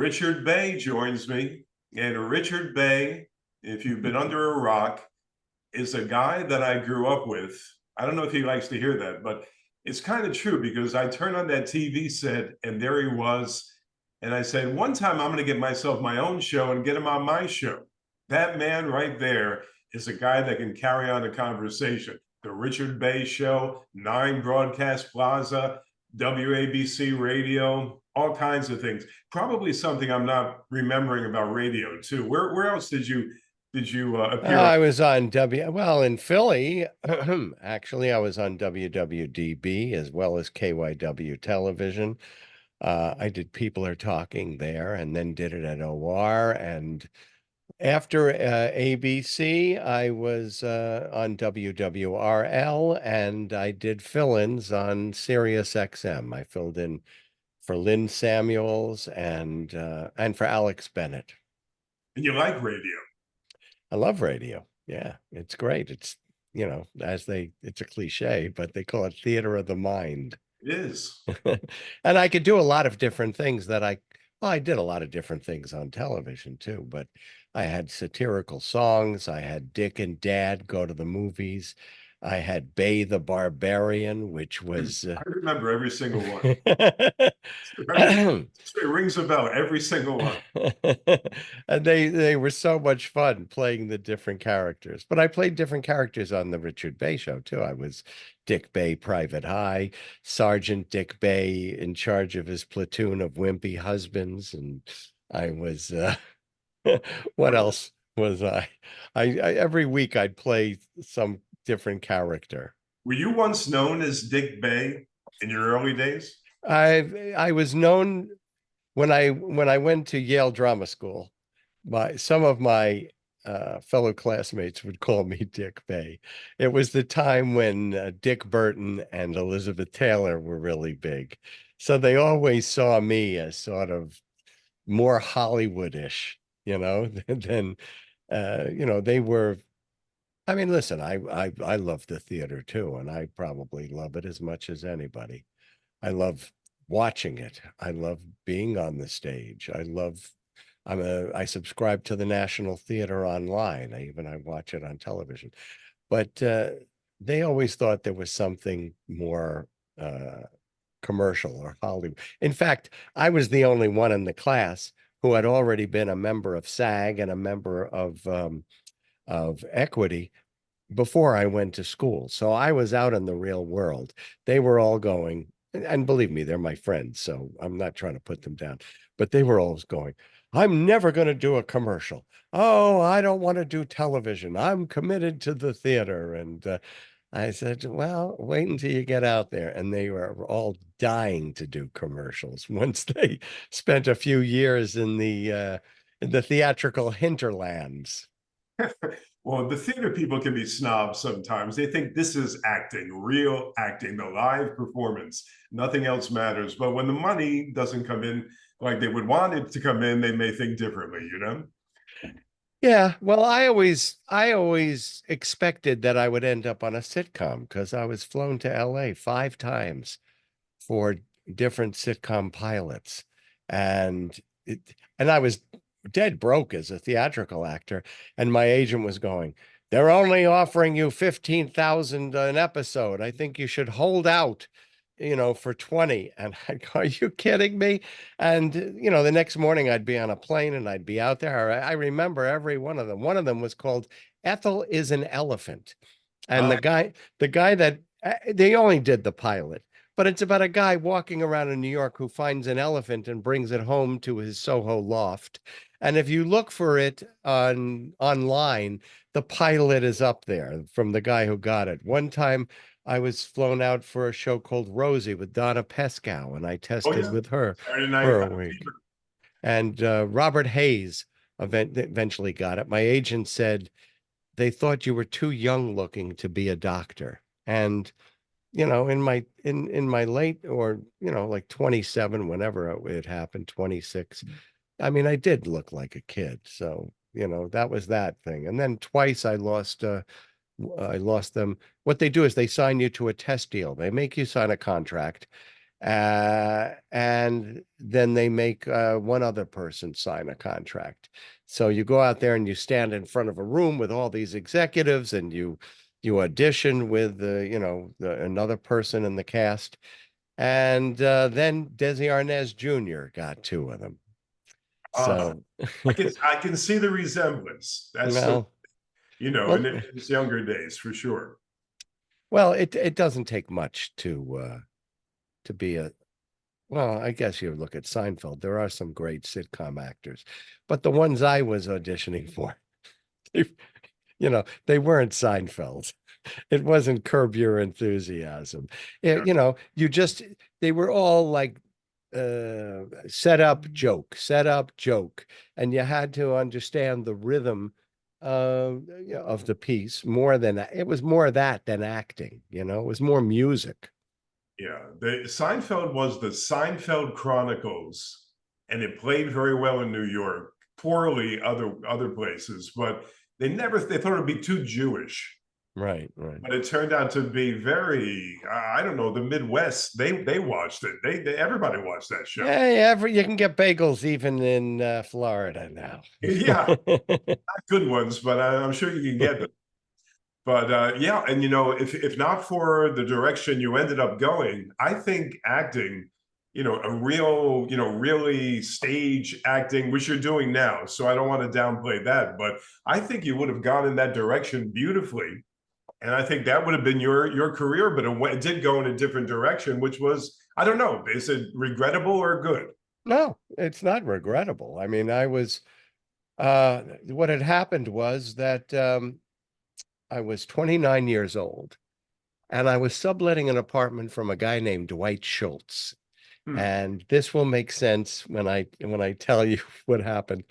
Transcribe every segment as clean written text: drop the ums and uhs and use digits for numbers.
Richard Bay joins me. And Richard Bay, if you've been under a rock, is a guy that I grew up with. I don't know if he likes to hear that, but it's kind of true because I turned on that TV set and there he was. And I said, one time I'm going to get myself my own show and get him on my show. That man right there is a guy that can carry on a conversation. The Richard Bay Show, 9 Broadcast Plaza, WABC Radio, all kinds of things. Probably something I'm not remembering about radio too. Where else did you appear on? I was on well, in Philly, actually, I was on WWDB as well as KYW television. I did People Are Talking there and then did it at OR. And after ABC, I was on WWRL and I did fill-ins on Sirius XM. I filled in for Lynn Samuels and for Alex Bennett. And you like radio. I love radio. Yeah, it's great. It's, it's a cliche, but they call it theater of the mind. It is. And I could do a lot of different things well, I did a lot of different things on television too, but I had satirical songs. I had Dick and Dad Go to the Movies. I had Bay the Barbarian, which was I remember every single one. It rings a bell, every single one. And they were so much fun playing the different characters. But I played different characters on the Richard Bay Show too. I was Dick Bay, Private High, Sergeant Dick Bay in charge of his platoon of wimpy husbands, and I was what else was I every week I'd play some different character. Were you once known as Dick Bay in your early days? I was known when I went to Yale Drama School. Some of my fellow classmates would call me Dick Bay. It was the time when Dick Burton and Elizabeth Taylor were really big, so they always saw me as sort of more Hollywoodish, than they were. I mean, listen, I love the theater too, and I probably love it as much as anybody. I love watching it. I love being on the stage. I subscribe to the National Theater online. I watch it on television. But they always thought there was something more commercial or Hollywood. In fact, I was the only one in the class who had already been a member of SAG and a member of Equity before I went to school. So I was out in the real world. They were all going, and believe me, they're my friends, so I'm not trying to put them down, but they were always going, I'm never going to do a commercial. Oh, I don't want to do television. I'm committed to the theater. And I said, well, wait until you get out there. And they were all dying to do commercials once they spent a few years in the theatrical hinterlands. Well, the theater people can be snobs sometimes. They think this is acting, real acting, the live performance. Nothing else matters. But when the money doesn't come in like they would want it to come in, they may think differently. Yeah, well, I always expected that I would end up on a sitcom because I was flown to LA 5 times for different sitcom pilots. And and I was dead broke as a theatrical actor. And my agent was going, they're only offering you 15,000 an episode. I think you should hold out, for 20. And I'd go, are you kidding me? And, the next morning I'd be on a plane and I'd be out there. I remember every one of them. One of them was called Ethel is an Elephant. And Oh, the guy that they only did the pilot, but it's about a guy walking around in New York who finds an elephant and brings it home to his Soho loft. And if you look for it online, the pilot is up there from the guy who got it. One time I was flown out for a show called Rosie with Donna Pescow, and I oh tested yeah. with her Saturday Night for a week. Fever. And Robert Hayes eventually got it. My agent said they thought you were too young looking to be a doctor. And in my late, or like 27, whenever it happened, 26, I mean, I did look like a kid. So that was that thing. And then twice I lost them. What they do is they sign you to a test deal. They make you sign a contract, And then they make one other person sign a contract. So you go out there and you stand in front of a room with all these executives, and you audition with another person in the cast. And then Desi Arnaz Jr. got two of them. Uh, So, I can see the resemblance. That's the, well, in well, his younger days for sure. it doesn't take much to be a well, I guess you look at Seinfeld. There are some great sitcom actors, but the ones I was auditioning for, they, they weren't Seinfeld. It wasn't Curb Your Enthusiasm. Yeah, They were all like set up joke, and you had to understand the rhythm of the piece more than it was more that than acting. It was more music. yeah. The Seinfeld was the Seinfeld Chronicles, and it played very well in New York, poorly other places, but they thought it'd be too Jewish. Right, right. But it turned out to be very, I don't know, the Midwest, they watched it. They everybody watched that show. Yeah, you can get bagels even in Florida now. Yeah, not good ones, but I'm sure you can get them. But yeah, and if not for the direction you ended up going, I think acting, a real, really stage acting, which you're doing now. So I don't want to downplay that, but I think you would have gone in that direction beautifully. And I think that would have been your career, but it did go in a different direction, which was, I don't know, is it regrettable or good? No, it's not regrettable. I mean, what had happened was that I was 29 years old and I was subletting an apartment from a guy named Dwight Schultz. Hmm. And this will make sense when I tell you what happened.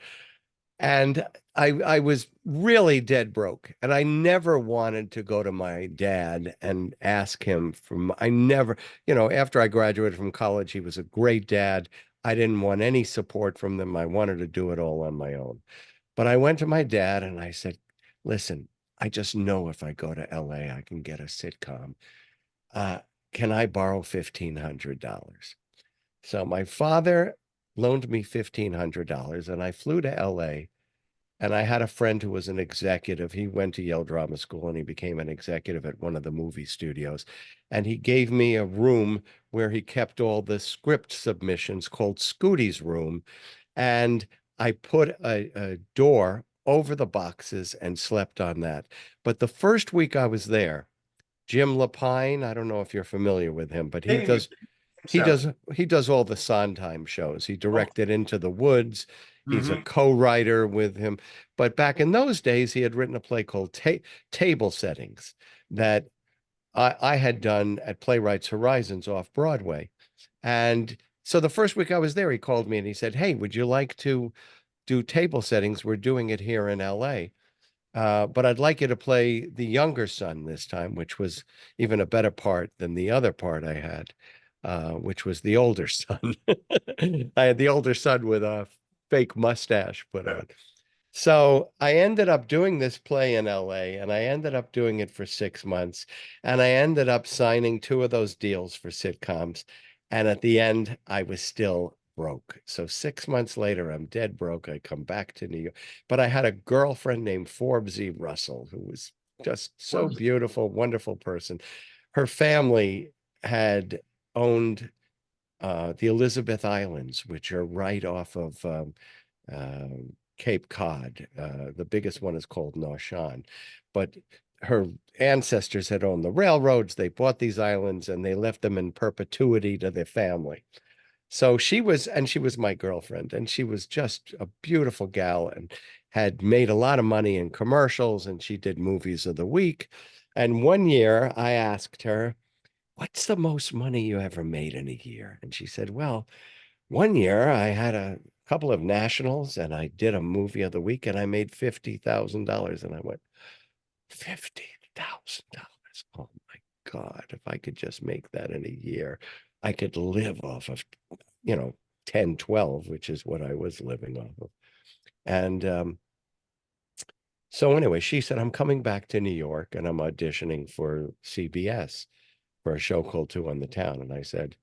And I was really dead broke, and I never wanted to go to my dad and ask him I never, after I graduated from college, he was a great dad. I didn't want any support from them. I wanted to do it all on my own. But I went to my dad and I said, listen, I just know if I go to LA, I can get a sitcom. Uh, can I borrow $1,500? So my father loaned me $1,500 and I flew to LA, and I had a friend who was an executive. He went to Yale Drama School and he became an executive at one of the movie studios. And he gave me a room where he kept all the script submissions called Scooty's room. And I put a door over the boxes and slept on that. But the first week I was there, Jim Lapine, I don't know if you're familiar with him, but he Name does he sounds. does he does all the Sondheim shows. He Oh, directed Into the Woods. He's a mm-hmm. co-writer with him. But back in those days, he had written a play called Table Settings that I had done at Playwrights Horizons off Broadway. And so the first week I was there, he called me and he said, "Hey, would you like to do table settings? We're doing it here in LA. But I'd like you to play the younger son this time," which was even a better part than the other part I had, which was the older son. I had the older son with a fake mustache put on. So I ended up doing this play in LA, and I ended up doing it for 6 months, and I ended up signing two of those deals for sitcoms. And at the end, I was still broke. So 6 months later, I'm dead broke. I come back to New York, but I had a girlfriend named Forbes E. Russell, who was just so Forbes. beautiful, wonderful person. Her family had owned the Elizabeth Islands, which are right off of uh, Cape Cod. The biggest one is called Noshan. But her ancestors had owned the railroads. They bought these islands and they left them in perpetuity to their family. So she was my girlfriend, and she was just a beautiful gal and had made a lot of money in commercials, and she did movies of the week. And one year I asked her, "What's the most money you ever made in a year?" And she said, "Well, one year I had a couple of nationals and I did a movie of the week and I made $50,000." And I went, $50,000. Oh my God. If I could just make that in a year, I could live off of, you know, 10, 12, which is what I was living off of. And so anyway, she said, "I'm coming back to New York and I'm auditioning for CBS for a show called Two on the Town." And I said,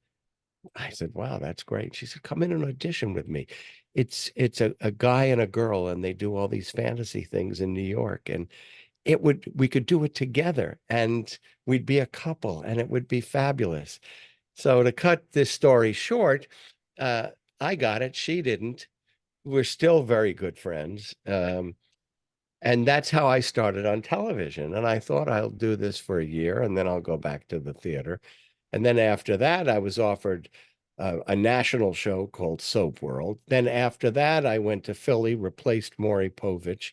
I said, wow, that's great. She said, come in and audition with me. It's a guy and a girl, and they do all these fantasy things in New York. And we could do it together and we'd be a couple and it would be fabulous. So to cut this story short, uh, I got it. She didn't. We're still very good friends. And that's how I started on television. And I thought I'll do this for a year and then I'll go back to the theater. And then after that, I was offered a national show called Soap World. Then after that, I went to Philly, replaced Maury Povich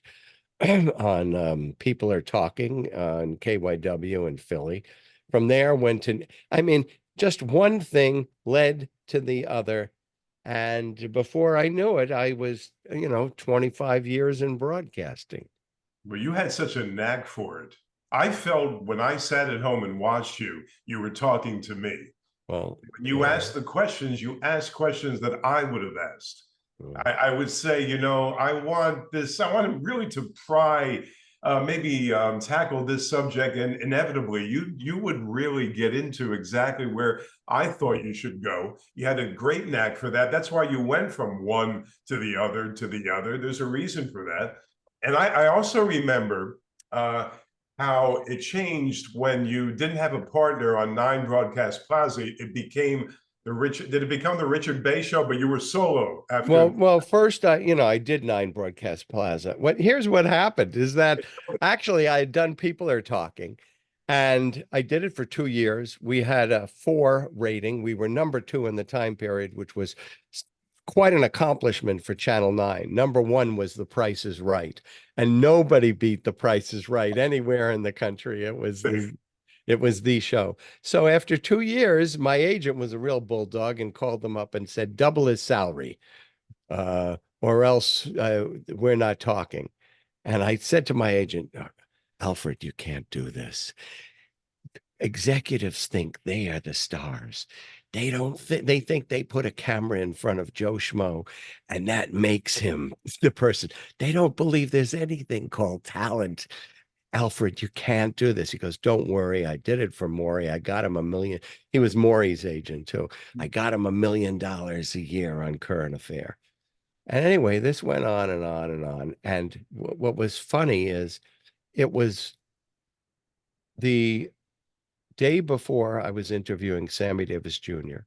on People Are Talking on KYW in Philly. From there, went to, I mean, just one thing led to the other. And before I knew it, I was, 25 years in broadcasting. Well, you had such a knack for it. I felt when I sat at home and watched you, you were talking to me. Well, When you asked the questions, you asked questions that I would have asked. I would say, I want this, I want really to pry, maybe tackle this subject, and inevitably you would really get into exactly where I thought you should go. You had a great knack for that. That's why you went from one to the other to the other. There's a reason for that. And I also remember how it changed when you didn't have a partner on Nine Broadcast Plaza. It became did it become the Richard Bay Show, but you were solo after? well, first I did Nine Broadcast Plaza. Here's what happened is that actually I had done People Are Talking, and I did it for 2 years. We had a 4 rating. We were number 2 in the time period, which was quite an accomplishment for Channel 9. Number 1 was The Price is Right, and nobody beat The Price is Right anywhere in the country. It was the show. So after 2 years, my agent was a real bulldog and called them up and said, double his salary, or else we're not talking. And I said to my agent, Alfred, you can't do this. Executives think they are the stars. They don't they think they put a camera in front of Joe Schmo and that makes him the person. They don't believe there's anything called talent. Alfred, you can't do this. He goes, don't worry. I did it for Maury. I got him a million. He was Maury's agent too. I got him $1 million a year on Current Affair. And anyway, this went on and on and on. And what was funny is it was the day before I was interviewing Sammy Davis Jr.,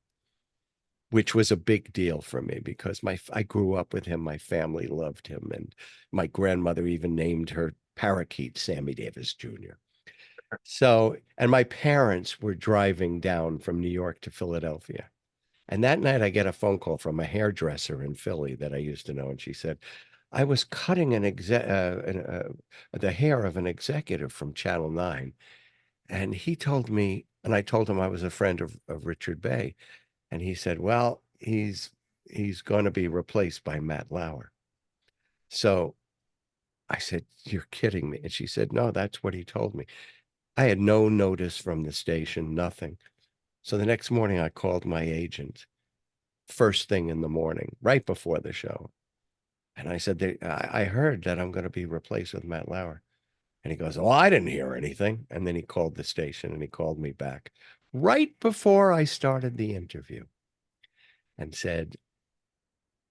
which was a big deal for me because I grew up with him. My family loved him. And my grandmother even named her parakeet Sammy Davis Jr. So, and my parents were driving down from New York to Philadelphia. And that night I get a phone call from a hairdresser in Philly that I used to know. And she said, I was cutting the hair of an executive from Channel 9. And he told me, and I told him I was a friend of Richard Bay. And he said, well, he's going to be replaced by Matt Lauer. So I said, you're kidding me. And she said, no, that's what he told me. I had no notice from the station, nothing. So the next morning I called my agent first thing in the morning, right before the show. And I said, I heard that I'm going to be replaced with Matt Lauer. And he goes, oh, I didn't hear anything. And then he called the station and he called me back right before I started the interview and said,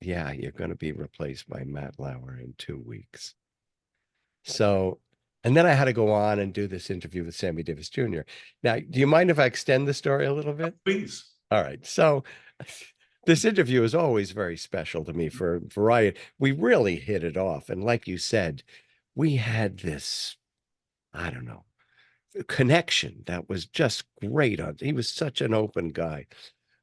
yeah, you're going to be replaced by Matt Lauer in 2 weeks. So, and then I had to go on and do this interview with Sammy Davis Jr. Now, do you mind if I extend the story a little bit? Please. All right. So this interview is always very special to me for a variety. We really hit it off. And like you said, we had this, I don't know, connection that was just great. He was such an open guy.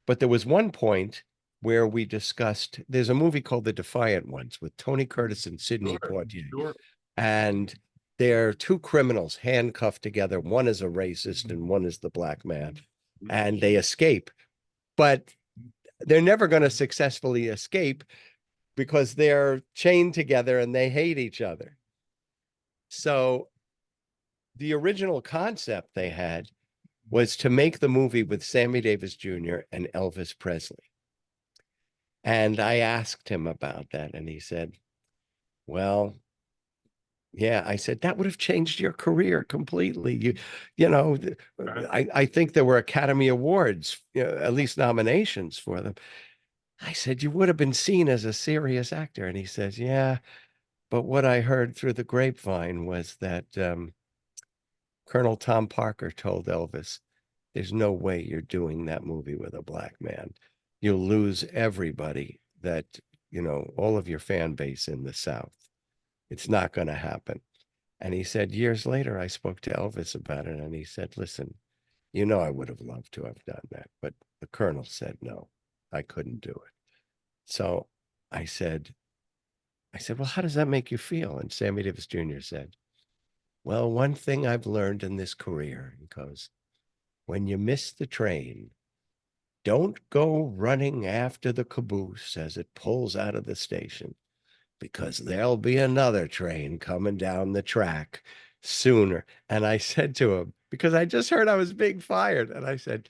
But there was one point where we discussed, there's a movie called The Defiant Ones with Tony Curtis and Sidney Poitier. Sure. And they're two criminals handcuffed together. One is a racist and one is the black man. And they escape. But they're never going to successfully escape because they're chained together and they hate each other. So the original concept they had was to make the movie with Sammy Davis Jr. and Elvis Presley. And I asked him about that, and he said, well, Yeah, I said that would have changed your career completely. You know, Right? I think there were Academy Awards, at least nominations for them. I said you would have been seen as a serious actor, and he says, "Yeah, but what I heard through the grapevine was that Colonel Tom Parker told Elvis, there's no way you're doing that movie with a black man. You'll lose everybody that, all of your fan base in the South. It's not going to happen." And he said, years later, I spoke to Elvis about it, and he said, listen, I would have loved to have done that, but the Colonel said no, I couldn't do it. So I said, well, how does that make you feel? And Sammy Davis Jr. said, well, one thing I've learned in this career, he goes, when you miss the train, don't go running after the caboose as it pulls out of the station, because there'll be another train coming down the track sooner. And I said to him, because I just heard I was being fired, and I said,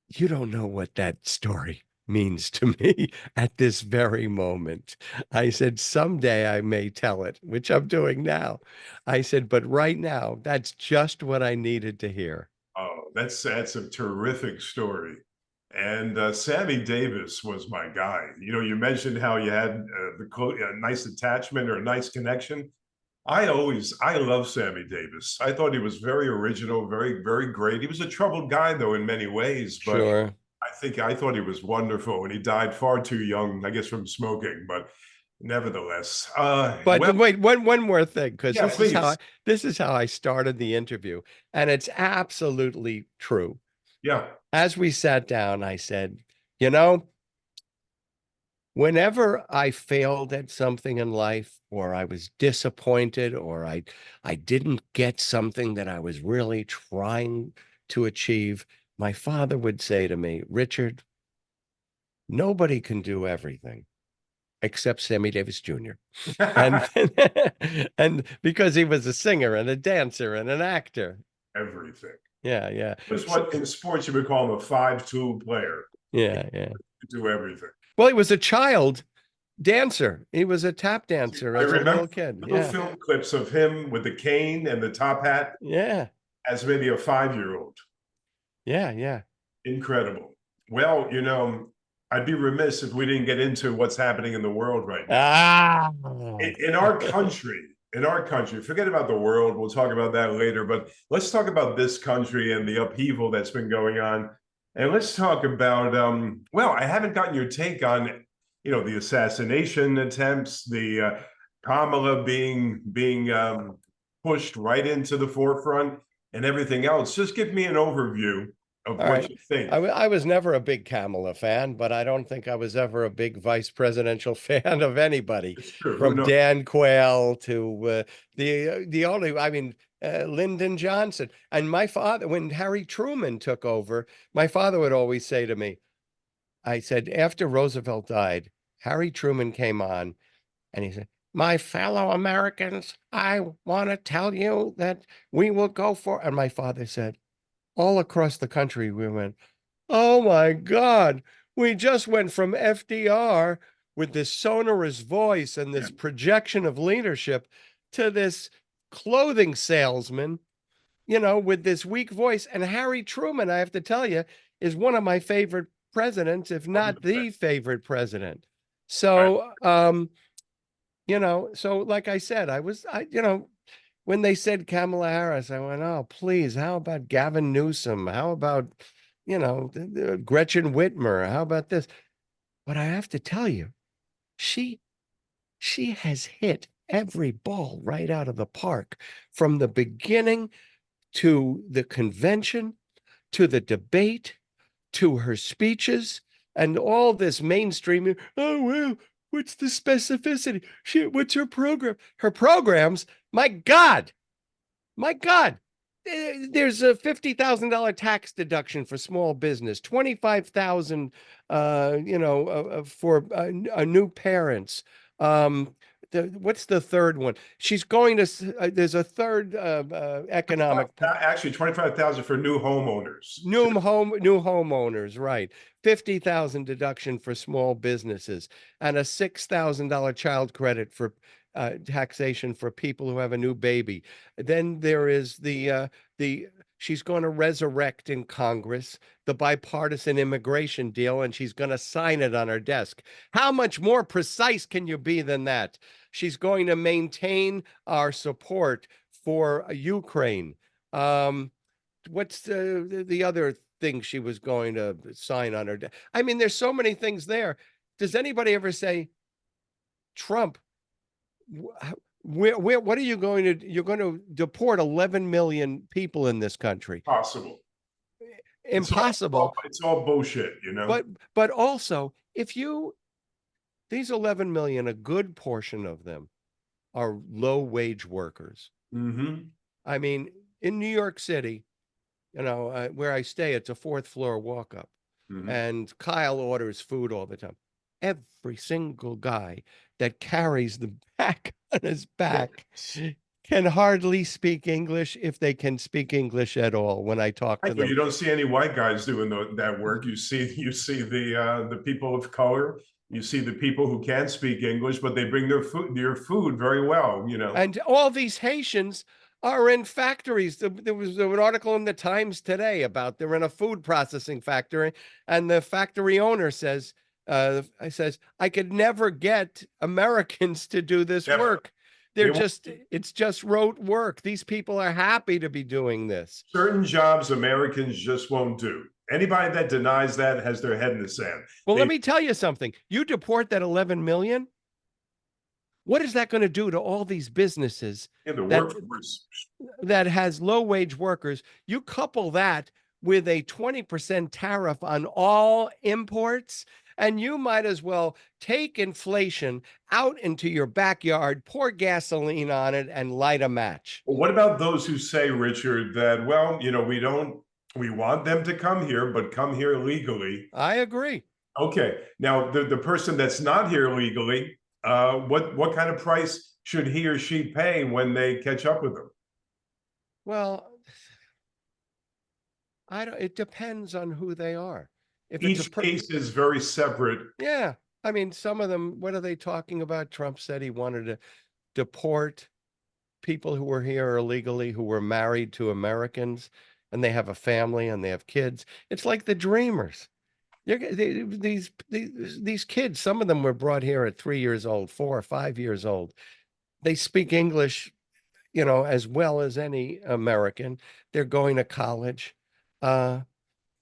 you don't know what that story means to me at this very moment. I said, someday I may tell it, which I'm doing now. I said, but right now, that's just what I needed to hear. Oh, that's a terrific story. And Sammy Davis was my guy. You mentioned how you had a nice attachment or a nice connection. I love Sammy Davis. I thought he was very original, very, very great. He was a troubled guy, though, in many ways, but Sure. I thought he was wonderful, and he died far too young, I guess, from smoking. But nevertheless, But well, wait, one more thing, because yeah, please, this is how I started the interview, and it's absolutely true. yeah, As we sat down, I said, you know, whenever I failed at something in life, or I was disappointed, or I didn't get something that I was really trying to achieve, my father would say to me, Richard, nobody can do everything except Sammy Davis Jr. And and because he was a singer and a dancer and an actor. everything. Yeah, yeah. That's what in sports you would call him a 5-tool player. He Yeah, yeah. could do everything. Well, he was a child dancer. He was a tap dancer I as a remember little kid. little Yeah. film clips of him with the cane and the top hat Yeah. as maybe a 5-year-old. Yeah, yeah. Incredible. Well, I'd be remiss if we didn't get into what's happening in the world right now. Ah. In our country, forget about the world. We'll talk about that later, but let's talk about this country and the upheaval that's been going on. And let's talk about, well, I haven't gotten your take on, the assassination attempts, the Kamala being pushed right into the forefront and everything else. Just give me an overview of All what right. you think. I was never a big Kamala fan, but I don't think I was ever a big vice presidential fan of anybody, It's true. Who from knows? Dan Quayle to the only, I mean, Lyndon Johnson. And my father, when Harry Truman took over, my father would always say to me, I said, after Roosevelt died, Harry Truman came on and he said, my fellow Americans, I want to tell you that we will go for, and my father said, all across the country, we went, oh my God, we just went from FDR with this sonorous voice and Yeah. this projection of leadership to this clothing salesman, with this weak voice. And Harry Truman, I have to tell you, is one of my favorite presidents, if not the favorite president. Right. So, so like I said, when they said Kamala Harris, I went, oh, please, how about Gavin Newsom? How about, Gretchen Whitmer? How about this? But I have to tell you, she she has hit every ball right out of the park, from the beginning to the convention to the debate to her speeches and all this mainstreaming. Oh, well, what's the specificity? What's her program? Her programs, my God, my God. There's a $50,000 tax deduction for small business, 25,000, for new parents. What's the third one? She's going to, there's a third economic, Actually, 25,000 for new homeowners. new homeowners, right? 50,000 deduction for small businesses and a $6,000 child credit for taxation for people who have a new baby. Then there is the she's going to resurrect in Congress the bipartisan immigration deal, and she's going to sign it on her desk. How much more precise can you be than that? She's going to maintain our support for Ukraine. What's the other thing she was going to sign on her desk? I mean, there's so many things there. Does anybody ever say, Trump, what are you going to, you're going to deport 11 million people in this country? Possible. Impossible. It's all bullshit, you know? But also, if you, these 11 million, a good portion of them are low wage workers. Mm-hmm. I mean, in New York City, where I stay, it's a fourth floor walk up. Mm-hmm. And Kyle orders food all the time. Every single guy that carries the bag on his back can hardly speak English, if they can speak English at all, when I talk to them. You don't see any white guys doing that work. You see the people of color. You see the people who can't speak English, but they bring their food very well, you know. And all these Haitians are in factories. There was an article in the Times today about they're in a food processing factory, and the factory owner says, I could never get Americans to do this work. It's just rote work. These people are happy to be doing this. Certain jobs Americans just won't do. Anybody that denies that has their head in the sand. Well, let me tell you something. You deport that 11 million. What is that going to do to all these businesses that has low wage workers? You couple that with a 20% tariff on all imports, and you might as well take inflation out into your backyard, pour gasoline on it, and light a match. Well, what about those who say, Richard, that, well, we want them to come here, but come here legally? I agree. Okay. Now, the person that's not here legally, what kind of price should he or she pay when they catch up with them? Well, it depends on who they are. If each case is very separate. Yeah. I mean, some of them, what are they talking about? Trump said he wanted to deport people who were here illegally, who were married to Americans, and they have a family and they have kids. It's like the Dreamers. These kids, some of them were brought here at 3 years old, 4 or 5 years old. They speak English, as well as any American. They're going to college.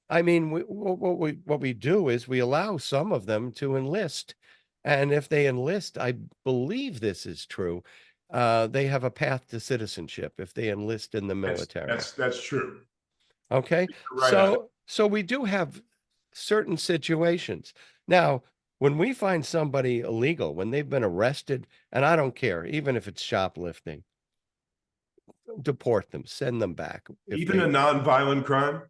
I mean, what we do is we allow some of them to enlist. And if they enlist, I believe this is true, they have a path to citizenship if they enlist in the military. That's true. Okay. Right. So we do have certain situations. Now, when we find somebody illegal, when they've been arrested, and I don't care, even if it's shoplifting, deport them, send them back. Even a nonviolent crime?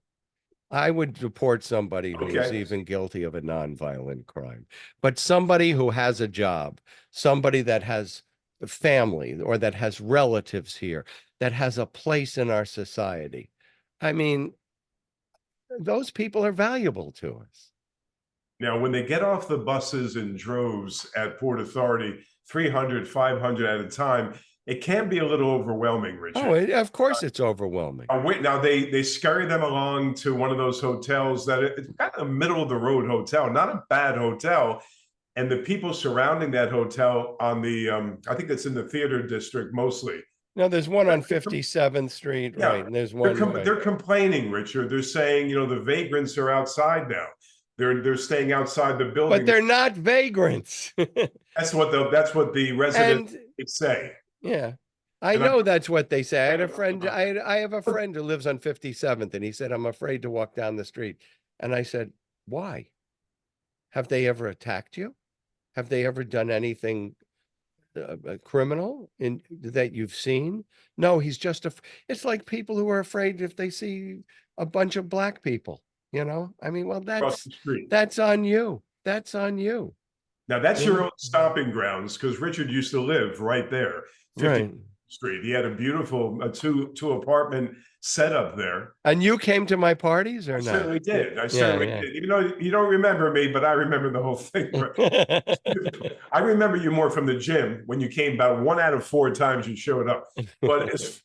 I would deport somebody who is even guilty of a nonviolent crime, but somebody who has a job, somebody that has a family or that has relatives here, that has a place in our society. I mean, those people are valuable to us. Now, when they get off the buses in droves at Port Authority, 300, 500 at a time, it can be a little overwhelming, Richard. Oh, of course it's overwhelming. Now, they scurry them along to one of those hotels that it's kind of a middle-of-the-road hotel, not a bad hotel. And the people surrounding that hotel on the, I think that's in the theater district mostly. No, there's one on 57th Street, yeah, right? And there's one. They're complaining, Richard. They're saying, the vagrants are outside now. They're staying outside the building. But they're not vagrants. That's what the residents say. Yeah, I know that's what they say. I had a friend, I have a friend who lives on 57th, and he said, I'm afraid to walk down the street. And I said, why? Have they ever attacked you? Have they ever done anything criminal that you've seen? No, he's just it's like people who are afraid if they see a bunch of black people, I mean, well, that's on you. That's on you. Now that's your own stomping grounds, because Richard used to live right there. 50, right. Street. He had a beautiful two apartment setup there. And you came to my parties I or no? certainly did. I Yeah, certainly yeah. did. Even though you don't remember me, but I remember the whole thing. I remember you more from the gym when you came about 1 out of 4 times you showed up. But as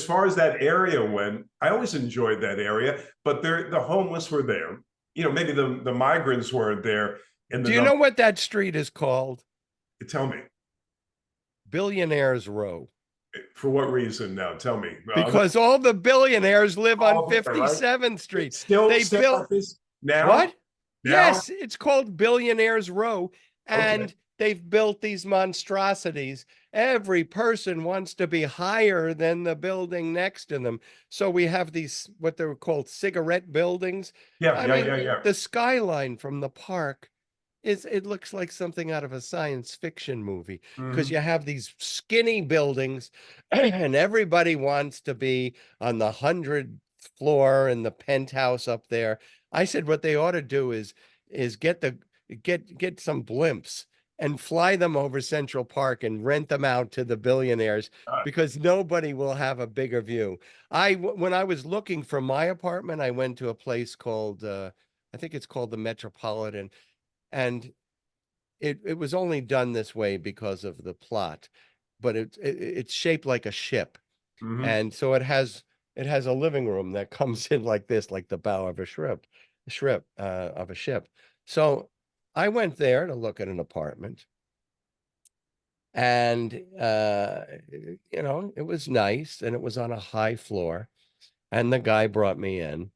far as that area went, I always enjoyed that area. But the homeless were there. Maybe the migrants weren't there in the Do you number. know what that street is called? Tell me, Billionaires Row. for what reason now? Tell me. Because all the billionaires live on All there, right? 57th Street. Still, They still built like this now. what? Now, Yes, it's called Billionaires Row. okay. And they've built these monstrosities. Every person wants to be higher than the building next to them. So we have these, what they're called cigarette buildings. Yeah, I yeah, mean, yeah, yeah. the skyline from the park it looks like something out of a science fiction movie because Mhm. you have these skinny buildings and everybody wants to be on the 100th floor in the penthouse up there. I said what they ought to do is get some blimps and fly them over Central Park and rent them out to the billionaires Uh, because nobody will have a bigger view. When I was looking for my apartment, I went to a place called I think it's called the Metropolitan, and it was only done this way because of the plot, but it's shaped like a ship, mhm. and so it has a living room that comes in like this, like the bow of a ship of a ship. So I went there to look at an apartment, and it was nice, and it was on a high floor, and the guy brought me in.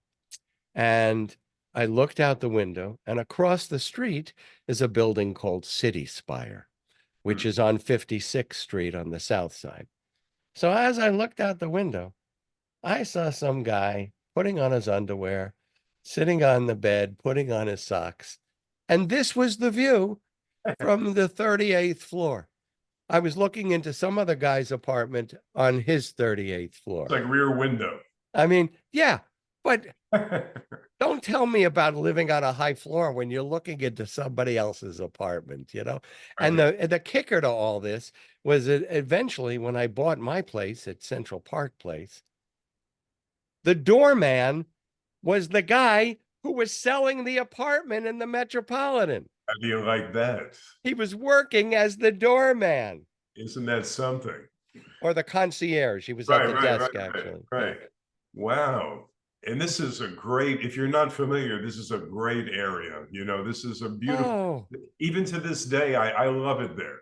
And I looked out the window, and across the street is a building called City Spire, which Hmm. is on 56th Street on the south side. So as I looked out the window, I saw some guy putting on his underwear, sitting on the bed, putting on his socks. And this was the view from the 38th floor. I was looking into some other guy's apartment on his 38th It's floor. like Rear Window. I mean, yeah, but don't tell me about living on a high floor when you're looking into somebody else's apartment. I And hear. the kicker to all this was that eventually, when I bought my place at Central Park Place, the doorman was the guy who was selling the apartment in the Metropolitan. How do you like that? He was working as the doorman Isn't that something? or the concierge. He was at Right, the right, right, desk, right, actually. Yeah. right. Wow. And this is a great, if you're not familiar, this is a great area. This is a beautiful, Oh, even to this day, I love it there.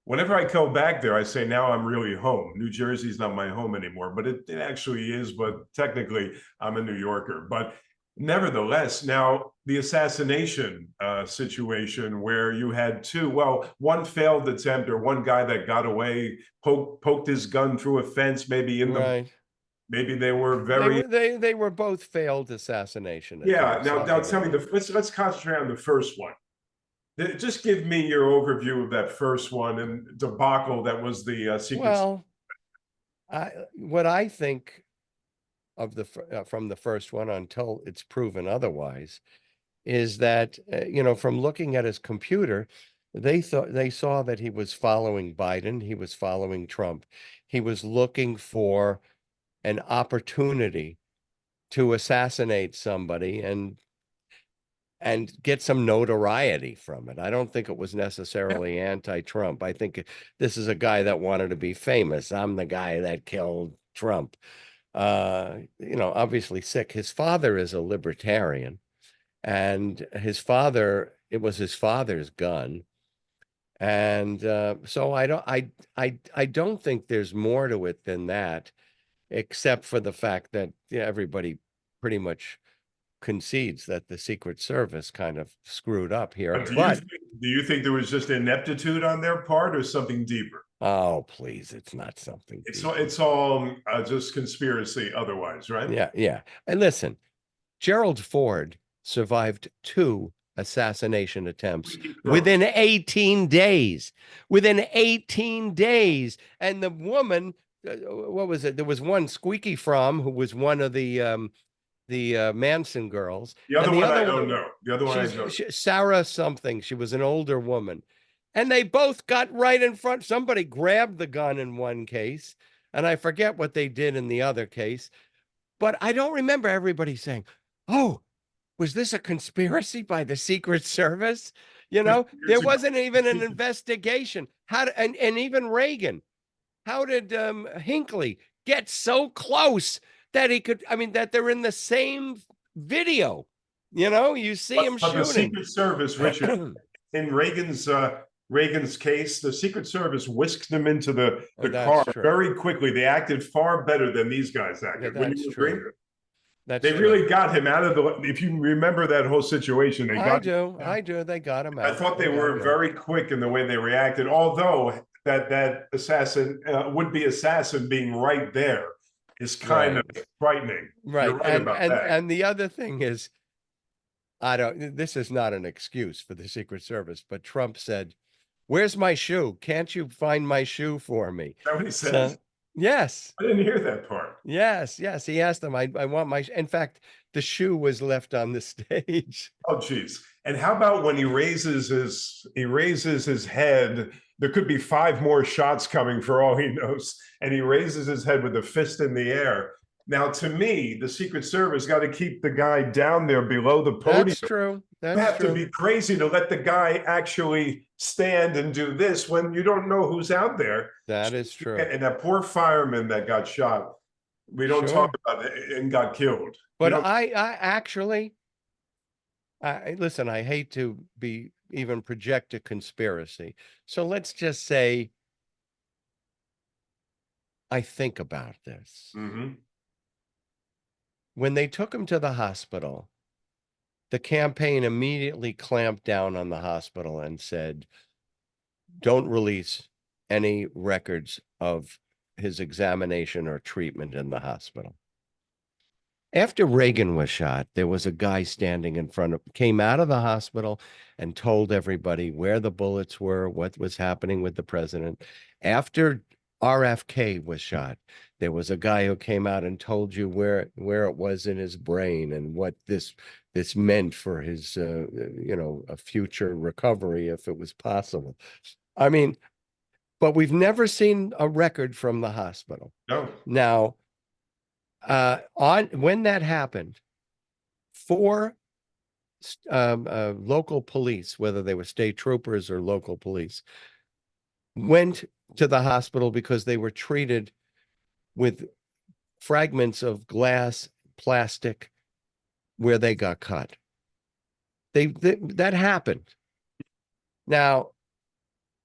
Whenever I go back there, I say, now I'm really home. New Jersey's not my home anymore, but it actually is. But technically, I'm a New Yorker. But nevertheless, now the assassination situation where you had two, well, one failed attempt or one guy that got away, poked his gun through a fence, right. maybe they were They very. were they were both failed assassination Yeah. attempts. Now, I'll give you tell me that. let's concentrate on the first one. Just give me your overview of that first one and debacle that was the secret. Well, what I think of from the first one until it's proven otherwise is that from looking at his computer, they saw that he was following Biden, he was following Trump, he was looking for an opportunity to assassinate somebody and get some notoriety from it. I don't think it was necessarily anti-Trump. I think this is a guy that wanted to be famous. I'm the guy that killed Trump. Obviously sick. His father is a libertarian, and it was his father's gun. And so I don't think there's more to it than that, except for the fact that everybody pretty much concedes that the Secret Service kind of screwed up here. But But do you think there was just ineptitude on their part or something deeper? oh, please, it's not something deeper. It's all just conspiracy otherwise, right? Yeah, yeah. And listen, Gerald Ford survived two assassination attempts From. within 18 days. Within 18 days. And the woman, what was it? There was one, Squeaky Fromm, who was one of the Manson girls, The and other the one I other don't know. The other one I don't. Sarah something. She was an older woman. And they both got right in front. Somebody grabbed the gun in one case, and I forget what they did in the other case. But I don't remember everybody saying, "Oh, was this a conspiracy by the Secret Service?" You 50 know, there years ago. wasn't even an investigation. And even Reagan, how did Hinckley get so close that he could, I mean, that they're in the same video? You know, you see him But the shooting. Secret Service, Richard, in Reagan's case, the Secret Service whisked them into the car That's true. very quickly. They acted far better than these guys Yeah, acted. Wouldn't that's you agree? true. That's They true. really got him out of the. If you remember that whole situation, they I got him do. out. I do. They got him I out. thought They they got were him out. very quick in the way they reacted. Although that assassin, would-be assassin, being right there is kind Right. of frightening. You're Right. right about that. And the other thing is, I don't, this is not an excuse for the Secret Service, but Trump said, "Where's my shoe? Can't you find my shoe for me?" Is that what he So, says? yes, I didn't hear that part. yes. He asked them, I want my, in fact, the shoe was left on the stage. Oh, geez. And how about when he raises his head? There could be five more shots coming for all he knows, and he raises his head with a fist in the air. Now, to me, the Secret Service got to keep the guy down there below the podium. That's true. You That's have to true. be crazy to let the guy actually stand and do this when you don't know who's out there. That is true. And that poor fireman that got shot, we don't talk Sure. about it, and got killed. But I actually, listen, I hate to be even project a conspiracy. So let's just say I think about this. Mm-hmm. When they took him to the hospital, the campaign immediately clamped down on the hospital and said, "Don't release any records of his examination or treatment in the hospital." After Reagan was shot, there was a guy standing in front of, came out of the hospital and told everybody where the bullets were, what was happening with the president. After RFK was shot, there was a guy who came out and told you where it was in his brain and what this meant for his a future recovery if it was possible. I mean, but we've never seen a record from the hospital. No. Now, on when that happened, four local police, whether they were state troopers or local police, went to the hospital because they were treated with fragments of glass, plastic, where they got cut. That happened. Now,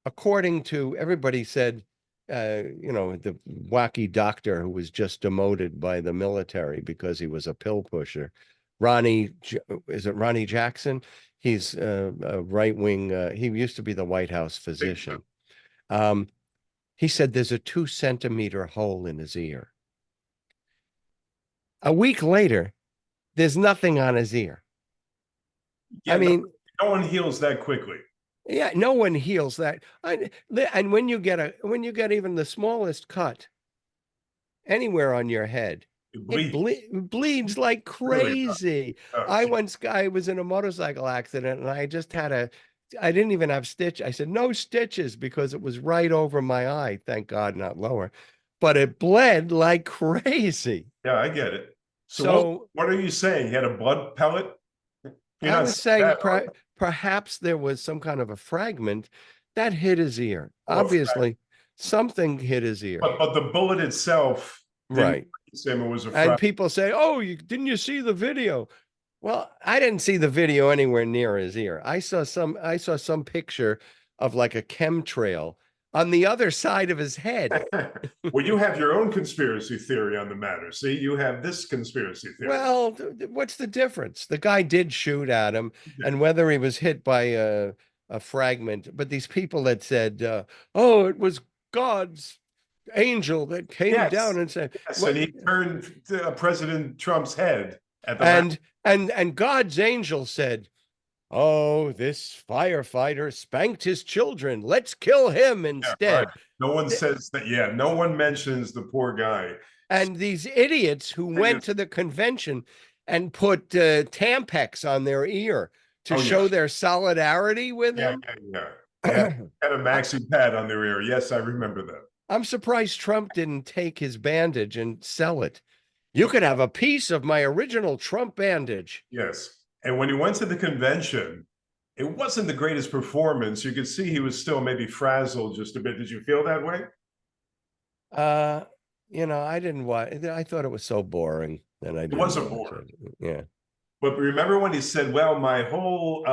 according to everybody said, the wacky doctor who was just demoted by the military because he was a pill pusher, is it Ronnie Jackson? He's a right-wing, he used to be the White House physician. He said there's a 2-centimeter hole in his ear. A week later, there's nothing on his ear. Yeah, I mean, no one heals that quickly. yeah, no one heals that. And when you get even the smallest cut anywhere on your head, it bleeds like crazy. Oh, I was in a motorcycle accident and I didn't even have stitch. I said, no stitches because it was right over my eye. Thank God, not lower, but it bled like crazy. yeah, I get it. So what are you saying? You had a blood pellet? You're I not was saying saying that, perhaps there was some kind of a fragment that hit his ear. or a Obviously, something hit his ear. but the bullet itself didn't Right. say it was a And fragment. people say, "Oh, didn't you see the video?" Well, I didn't see the video anywhere near his ear. I saw some picture of like a chemtrail on the other side of his head. Well, you have your own conspiracy theory on the matter. See, you have this conspiracy theory. Well, what's the difference? The guy did shoot at him, and whether he was hit by a fragment, but these people that said, "Oh, it was God's angel that came Yes. down and said," Yes, and he turned President Trump's head at the and God's angel said, "Oh, this firefighter spanked his children. Let's kill him instead." Right. No one says that. Yeah, no one mentions the poor guy. And these idiots who went to the convention and put Tampax on their ear to show their solidarity with him. Yeah. Yeah, had a maxi pad on their ear. Yes, I remember that. I'm surprised Trump didn't take his bandage and sell it. You could have a piece of my original Trump bandage. Yes. And when he went to the convention, it wasn't the greatest performance. You could see he was still maybe frazzled just a bit. Did you feel that way? Uh, I didn't watch. I thought it was so boring, and I It didn't wasn't watch boring. it. Yeah. But remember when he said, "Well, my whole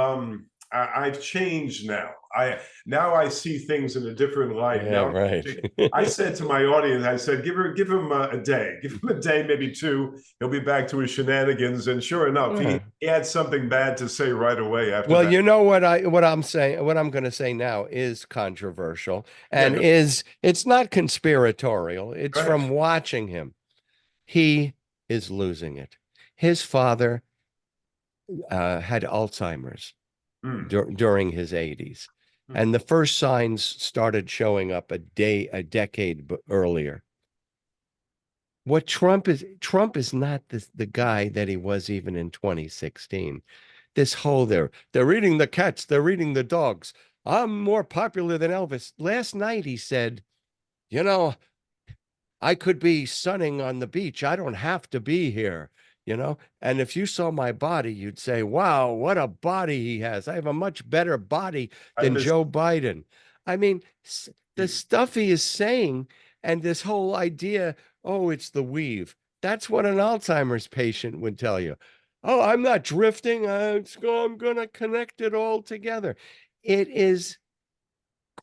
I've changed now. I see things in a different light Yeah, now." right. I said to my audience, I said, give him a day, give him a day, maybe two. He'll be back to his shenanigans." And sure enough, Yeah. he had something bad to say right away after Well, that. you know what I'm saying, what I'm going to say now is controversial Yeah, and it's not conspiratorial. It's go ahead. from watching him. He is losing it. His father had Alzheimer's Hmm. during his 80s, Hmm. and the first signs started showing up a decade earlier. What Trump is not the guy that he was even in 2016. This whole they're eating the cats, they're eating the dogs. I'm more popular than Elvis. Last night he said, you know, I could be sunning on the beach. I don't have to be here, And if you saw my body, you'd say, wow, what a body he has. I have a much better body I than miss Joe Biden. I mean, the you. stuff he is saying and this whole idea, oh, it's the weave. That's what an Alzheimer's patient would tell you. Oh, I'm not drifting. I'm going to connect it all together. It is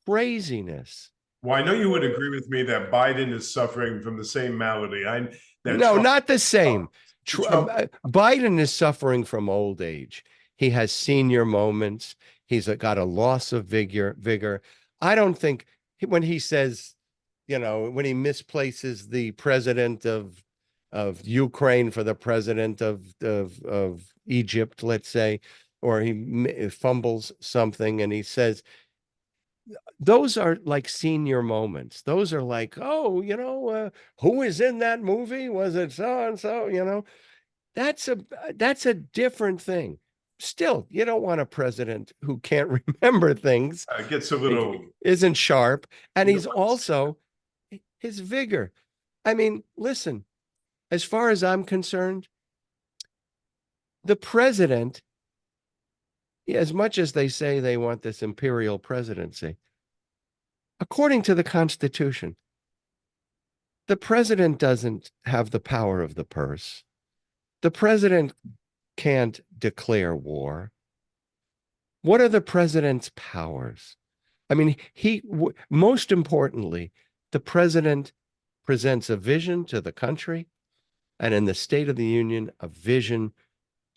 craziness. Well, I know you would agree with me that Biden is suffering from the same malady. That No, Trump, not the same. Trump, Biden is suffering from old age. He has senior moments. He's got a loss of vigor. I don't think when he says, when he misplaces the president of Ukraine for the president of Egypt, let's say, or he fumbles something and he says, those are like senior moments. Those are like, oh, who is in that movie? Was it so and so? That's a that's a different thing. Still, you don't want a president who can't remember things, gets a little. isn't sharp, and You he's don't want to see also his vigor. I mean, listen, as far as I'm concerned, the president, as much as they say they want this imperial presidency, according to the Constitution, the president doesn't have the power of the purse. The president can't declare war. What are the president's powers? I mean, most importantly, the president presents a vision to the country, and in the State of the Union, a vision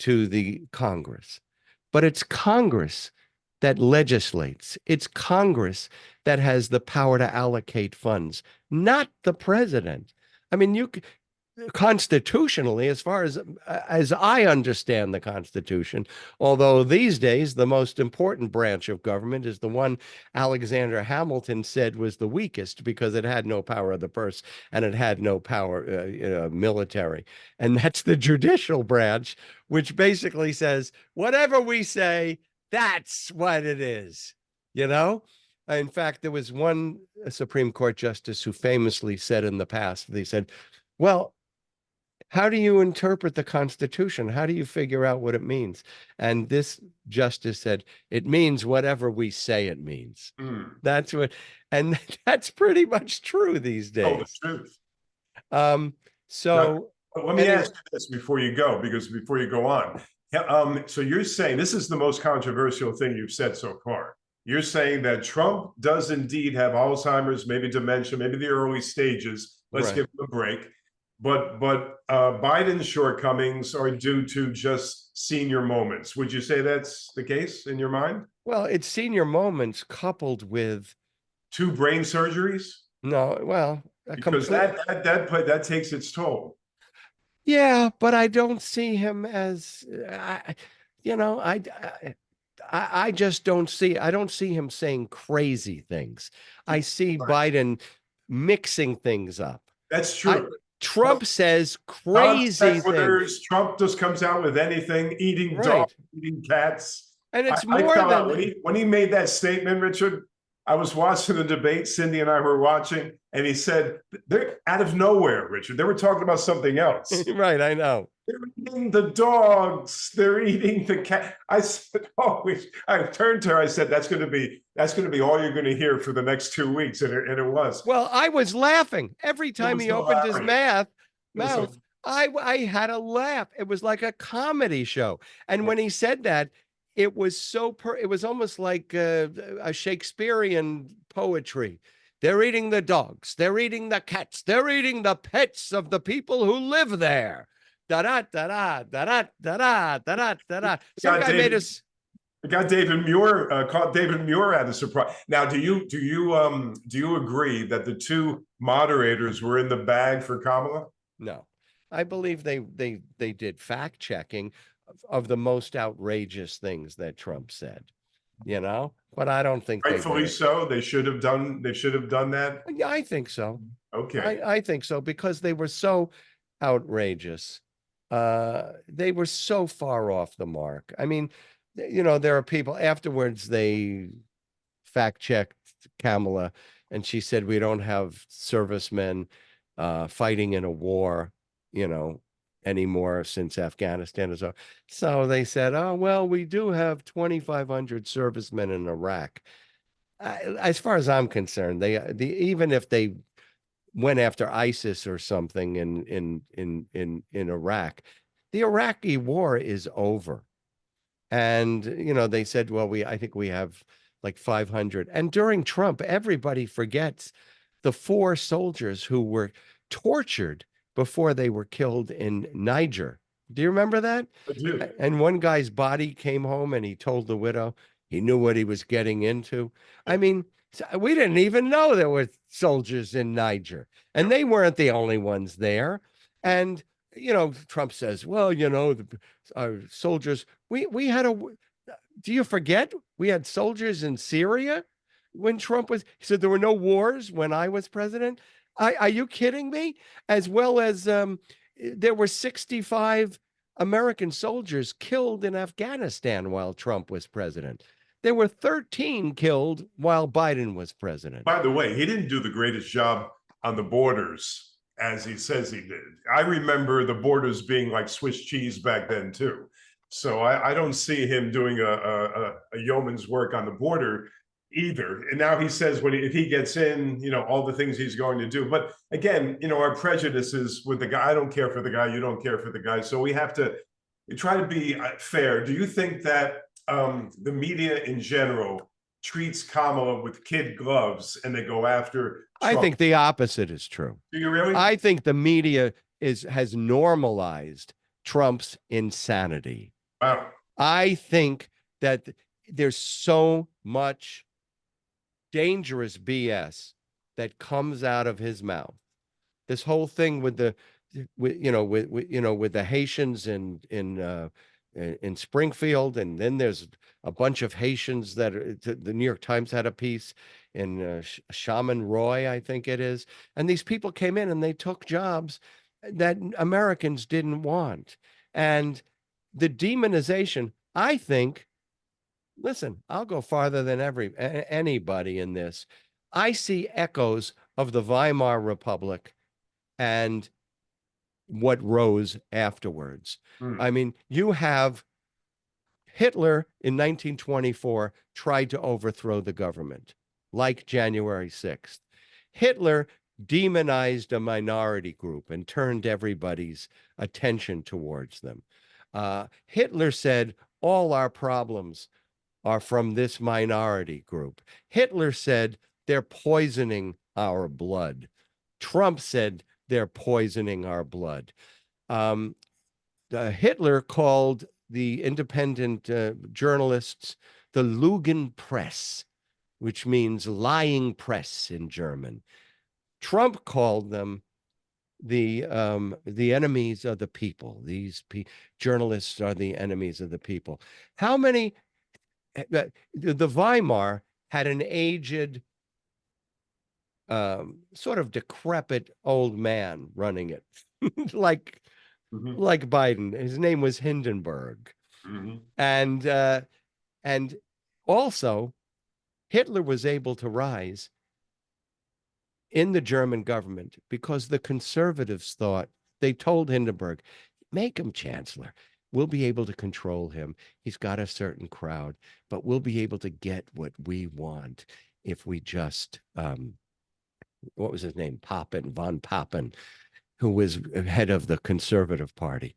to the Congress. But it's Congress that legislates. It's Congress that has the power to allocate funds, not the president. I mean, constitutionally, as far as I understand the Constitution, although these days the most important branch of government is the one Alexander Hamilton said was the weakest because it had no power of the purse and it had no power military, and that's the judicial branch, which basically says whatever we say, that's what it is. You know. In fact, there was one Supreme Court justice who famously said in the past, they said, well, how do you interpret the Constitution? How do you figure out what it means? And this justice said, it means whatever we say it means. Mm. That's what, and that's pretty much true these Tell the days. truth. Um, Now, so let me anyway, ask you this before you go, because before you go on, so you're saying this is the most controversial thing you've said so far. You're saying that Trump does indeed have Alzheimer's, maybe dementia, maybe the early stages. Let's right. give him a break. But Biden's shortcomings are due to just senior moments. Would you say that's the case in your mind? Well, it's senior moments coupled with Two brain surgeries? no, well, a Because complete. that takes its toll. Yeah, but I don't see him as, you know, I just don't see. I don't see him saying crazy things. I see Right. Biden mixing things up. That's I true. Trump says Non crazy things. sequiturs. Trump just comes out with anything, eating dogs, Right. eating cats. And it's I more fell out than when he made that statement, Richard. I was watching the debate. Cindy and I were watching, and he said, "They're out of nowhere, Richard. They were talking about something else. right. I know. They're eating the dogs. They're eating the cat." I said, "Oh," I turned to her. I said, that's going to be all you're going to hear for the next 2 weeks," and it was. Well, I was laughing every It time was he opened his hilarious. It was mouth. I had a laugh. It was like a comedy show. And when he said that, it was it was almost like a Shakespearean poetry. They're eating the dogs. They're eating the cats. They're eating the pets of the people who live there. Da da da da da da da da da da da. Some got guy made David. us. It got David Muir caught David Muir at a surprise. Now, do you agree that the two moderators were in the bag for Kamala? No, I believe they did fact checking of the most outrageous things that Trump said, but I don't think they did Rightfully it. so. They should have done. They should have done that. Yeah, I think so. Okay. I think so because they were so outrageous. They were so far off the mark. I mean, there are people afterwards, they fact checked Kamala and she said, we don't have servicemen fighting in a war, you know, anymore since Afghanistan is over. So they said, oh, well, we do have 2,500 servicemen in Iraq. As far as I'm concerned, even if they went after ISIS or something in Iraq, the Iraqi war is over. And they said, well, I think we have like 500. And during Trump, everybody forgets the 4 soldiers who were tortured before they were killed in Niger. Do you remember that? I do. And one guy's body came home and he told the widow he knew what he was getting into. I mean, we didn't even know there were soldiers in Niger, and they weren't the only ones there. And Trump says, well, our soldiers, we had a, do you forget we had soldiers in Syria when Trump was, he said there were no wars when I was president. Are you kidding me? As well as there were 65 American soldiers killed in Afghanistan while Trump was president. There were 13 killed while Biden was president. By the way, he didn't do the greatest job on the borders as he says he did. I remember the borders being like Swiss cheese back then too. So I don't see him doing a yeoman's work on the border either. And now he says if he gets in, all the things he's going to do. But again, our prejudices with the guy. I don't care for the guy. You don't care for the guy. So we have to try to be fair. Do you think that the media in general treats Kamala with kid gloves and they go after Trump? I think the opposite is true. Do you really? I think the media has normalized Trump's insanity. Wow. I think that there's so much dangerous BS that comes out of his mouth. This whole thing with the Haitians in Springfield, and then there's a bunch of Haitians that the New York Times had a piece in Shaman Roy, I think it is, and these people came in and they took jobs that Americans didn't want, and the demonization. I think. Listen, I'll go farther than anybody in this. I see echoes of the Weimar Republic and what rose afterwards. I mean, you have Hitler in 1924 tried to overthrow the government, like January 6th. Hitler demonized a minority group and turned everybody's attention towards them. Hitler said, all our problems are from this minority group. Hitler said, they're poisoning our blood. Trump said, they're poisoning our blood. Hitler called the independent journalists the Lügenpresse, which means lying press in German. Trump called them the enemies of the people. These journalists are the enemies of the people. How many? The Weimar had an aged, sort of decrepit old man running it, like Biden. His name was Hindenburg, and And also, Hitler was able to rise in the German government because the conservatives thought, they told Hindenburg, make him chancellor. We'll be able to control him. He's got a certain crowd, but we'll be able to get what we want if we just, what was his name? Von Papen, who was head of the Conservative Party.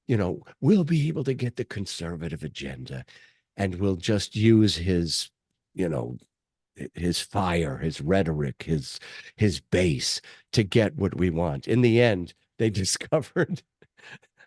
We'll be able to get the conservative agenda, and we'll just use you know, his fire, his rhetoric, his base to get what we want. In the end, they discovered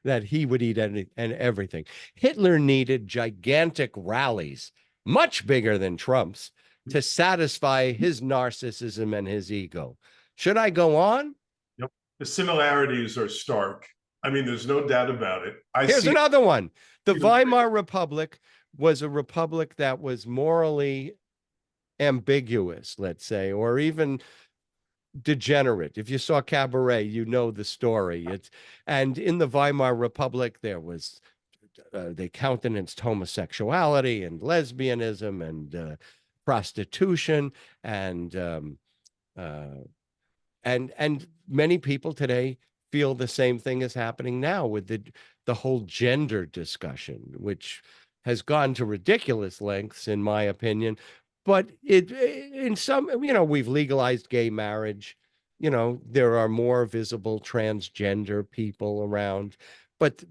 that he would eat any and everything. Hitler needed gigantic rallies, much bigger than Trump's, to satisfy his narcissism and his ego. Should I go on? Yep. The similarities are stark. I mean, there's no doubt about it. Here's another one. The Weimar Republic was a republic that was morally ambiguous, let's say, or even degenerate. If you saw Cabaret, you know the story. And in the Weimar Republic, there was they countenanced homosexuality and lesbianism and prostitution uh, and many people today feel the same thing is happening now with the whole gender discussion, which has gone to ridiculous lengths, in my opinion. But in some, we've legalized gay marriage. There are more visible transgender people around, but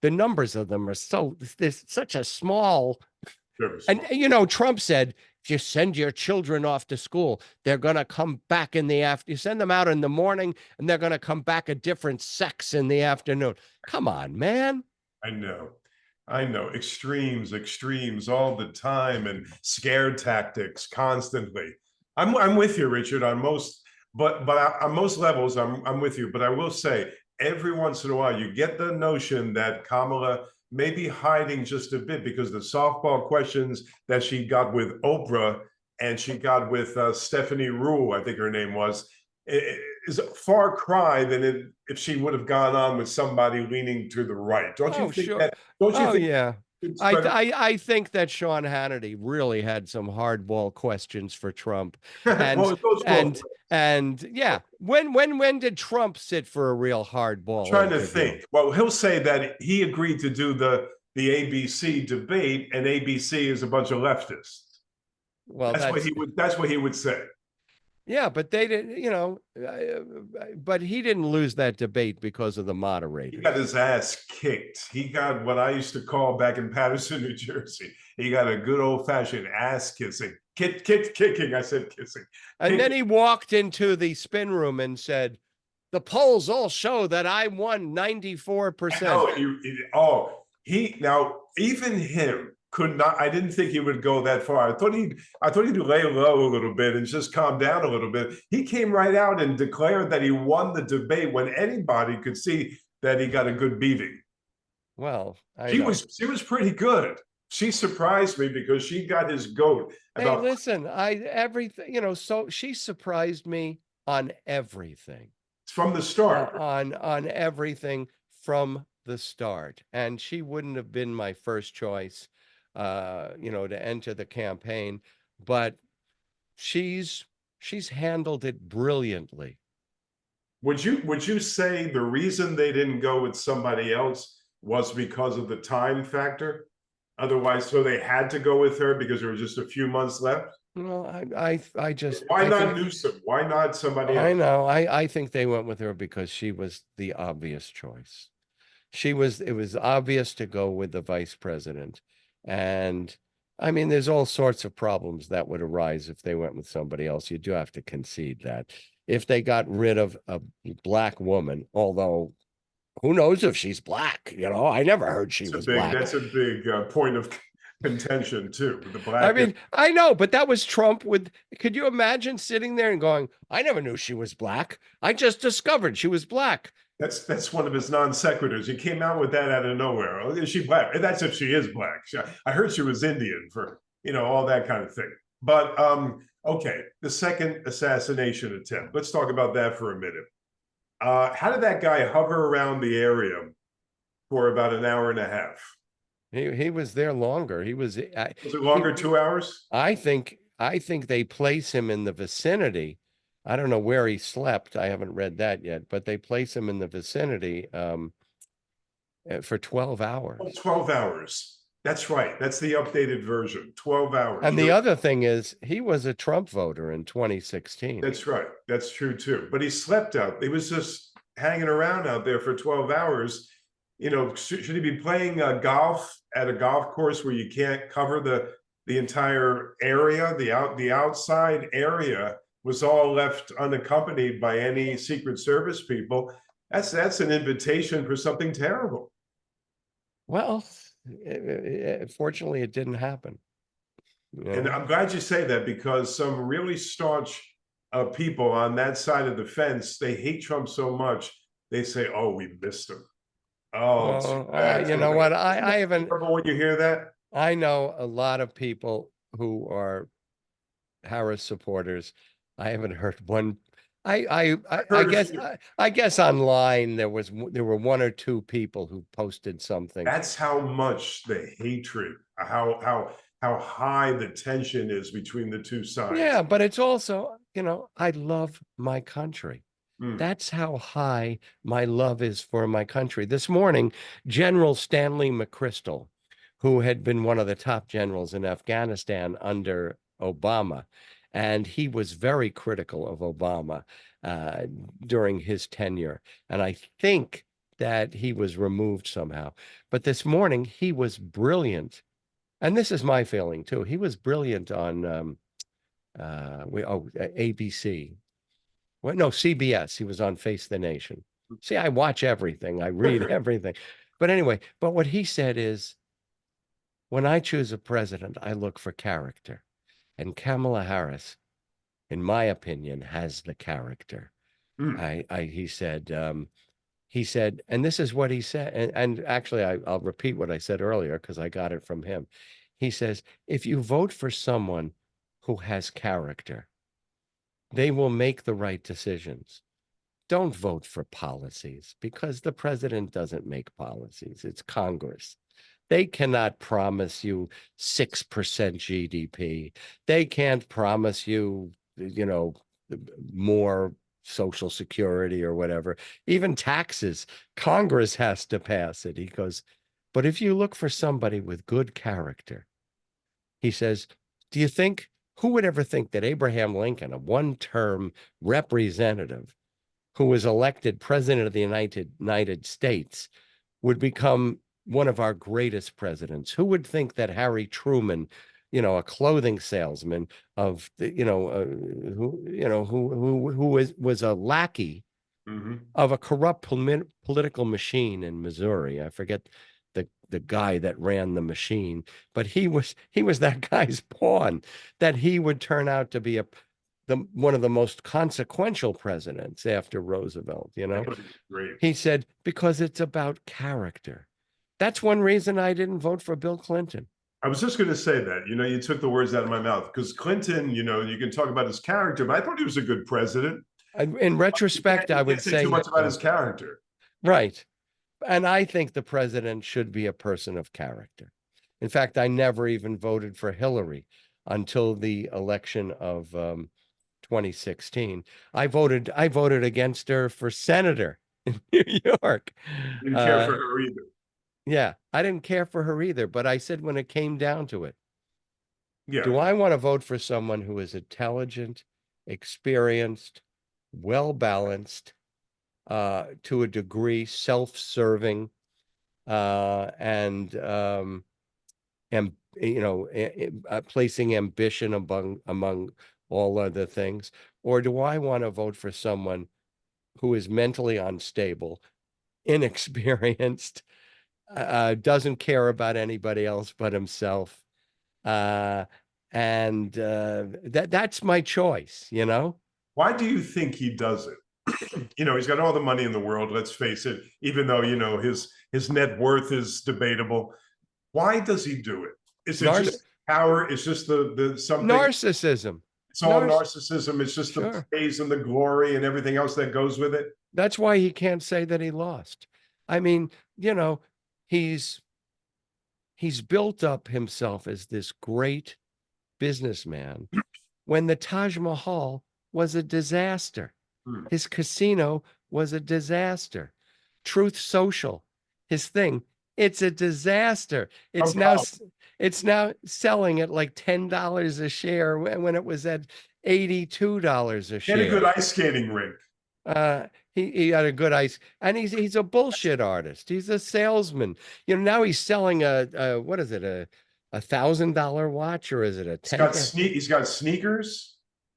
the numbers of them are there's such a small. And Trump said, if you send your children off to school, they're going to come back in the after. You send them out in the morning, and they're going to come back a different sex in the afternoon. Come on, man. I know. Extremes all the time, and scare tactics constantly. I'm with you, Richard, on most, but on most levels, I'm with you. But I will say, every once in a while, you get the notion that Kamala may be hiding just a bit, because the softball questions that she got with Oprah and she got with Stephanie Rule, I think her name was, is a far cry than if she would have gone on with somebody leaning to the right. Don't you think sure. that? Don't you think? Yeah. I think that Sean Hannity really had some hardball questions for Trump, and well, and yeah, when did Trump sit for a real hardball? Trying to think. Well, he'll say that he agreed to do the ABC debate, and ABC is a bunch of leftists. Well, that's what he would say. Yeah, but they didn't, but he didn't lose that debate because of the moderator. He got his ass kicked. He got what I used to call back in Patterson, New Jersey. He got a good old fashioned ass kissing. Kicking. I said kissing. And then he walked into the spin room and said, the polls all show that I won 94%. Now even him could not. I didn't think he would go that far. I thought he'd lay low a little bit and just calm down a little bit. He came right out and declared that he won the debate when anybody could see that he got a good beating. Well, she was pretty good. She surprised me because she got his goat. Hey, listen, everything, so she surprised me on everything. From the start. On everything from the start. And she wouldn't have been my first choice, to enter the campaign, but she's handled it brilliantly. Would you say the reason they didn't go with somebody else was because of the time factor? Otherwise, so they had to go with her because there were just a few months left? Well, I just why not Newsom? Why not somebody else? I know. I think they went with her because she was the obvious choice. It was obvious to go with the vice president. And I mean, there's all sorts of problems that would arise if they went with somebody else. You do have to concede that. If they got rid of a black woman, although who knows if she's black? I never heard she was black. That's a big point of contention too. The black. I mean, I know, but that was Trump could you imagine sitting there and going, I never knew she was black. I just discovered she was black. That's one of his non sequiturs. He came out with that out of nowhere. Oh, is she black? And that's if she is black. I heard she was Indian for, all that kind of thing. But okay, the second assassination attempt. Let's talk about that for a minute. How did that guy hover around the area for about an hour and a half? He was there longer. He was Was it he longer, 2 hours? I think they place him in the vicinity. I don't know where he slept. I haven't read that yet, but they place him in the vicinity for 12 Oh, hours. 12 hours. That's right. That's the updated version. 12 hours. And the other thing is he was a Trump voter in 2016. That's right. That's true too. But he slept out. He was just hanging around out there for 12 hours. Should he be playing golf at a golf course where you can't cover the entire area? The outside area was all left unaccompanied by any Secret Service people. That's an invitation for something terrible. Well, fortunately, it didn't happen. And I'm glad you say that, because some really staunch people on that side of the fence, they hate Trump so much, they say, "Oh, we missed him. Oh, too Well, bad, you too know bad." what? Isn't I that haven't. terrible when you hear that? I know a lot of people who are Harris supporters. I haven't heard one. I've I heard a guess few. I guess online there were one or two people who posted something. That's how much the hatred, how high the tension is between the two sides. Yeah, but it's also, I love my country. Mm. That's how high my love is for my country. This morning, General Stanley McChrystal, who had been one of the top generals in Afghanistan under Obama, and he was very critical of Obama uh, during his tenure. And I think that he was removed somehow. But this morning, he was brilliant. And this is my feeling too. He was brilliant on ABC. Well, no, CBS. He was on Face the Nation. See, I watch everything. I read everything. But anyway, but what he said is, when I choose a president, I look for character. And Kamala Harris, in my opinion, has the character. Mm. He said, and this is what he said. And actually, I'll repeat what I said earlier because I got it from him. He says, if you vote for someone who has character, they will make the right decisions. Don't vote for policies, because the president doesn't make policies. It's Congress. They cannot promise you 6% GDP. They can't promise you, more Social Security or whatever, even taxes. Congress has to pass it. He goes, but if you look for somebody with good character, he says, do you think, who would ever think that Abraham Lincoln, a one-term representative who was elected president of the United States, would become one of our greatest presidents? Who would think that Harry Truman, a clothing salesman of the, who was a lackey Hmm. of a corrupt political machine in Missouri. I forget the guy that ran the machine, but he was that guy's pawn, that he would turn out to be one of the most consequential presidents after Roosevelt, That would be great. He said, because it's about character. That's one reason I didn't vote for Bill Clinton. I was just going to say that, you took the words out of my mouth, because Clinton, you can talk about his character, but I thought he was a good president. In retrospect, I You would can't say too say, much about his character. right. And I think the president should be a person of character. In fact, I never even voted for Hillary until the election of 2016. I voted against her for senator in New York. Didn't care for Uh, her either. yeah, I didn't care for her either, but I said when it came down to it, Yeah. do I want to vote for someone who is intelligent, experienced, well balanced, to a degree, self-serving, and placing ambition among all other things? Or do I want to vote for someone who is mentally unstable, inexperienced, doesn't care about anybody else but himself? Uh, and that's my choice. Why do you think he does it? He's got all the money in the world, let's face it, even though, his net worth is debatable. Why does he do it? Is it Nar just power? It's just the something, Narcissism. it's all narcissism. It's just the Sure. praise and the glory and everything else that goes with it. That's why he can't say that he lost. I mean, he's he's built up himself as this great businessman when the Taj Mahal was a disaster. Hmm. His casino was a disaster. Truth Social, his thing, it's a disaster. It's now selling at like $10 a share when it was at $82 a He had a good share. ice skating rink. He had a good ice, and he's a bullshit artist. He's a salesman. Now he's selling a what is it, a $1,000 watch, or is it a 10? He's got sneakers.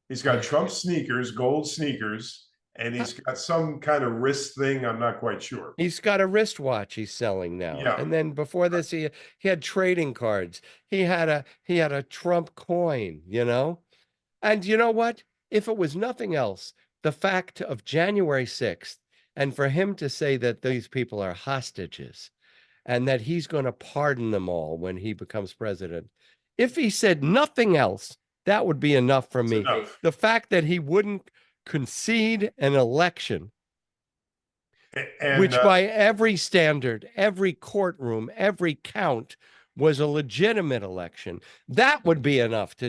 He's got Trump sneakers, gold sneakers, and he's got some kind of wrist thing. I'm not quite sure. He's got a wristwatch he's selling now. Yeah. And then before this, he had trading cards. He had a Trump coin, And you know what? If it was nothing else, the fact of January 6th, and for him to say that these people are hostages and that he's going to pardon them all when he becomes president, if he said nothing else, that would be enough for me. Enough. The fact that he wouldn't concede an election, which by every standard, every courtroom, every count was a legitimate election, that would be enough to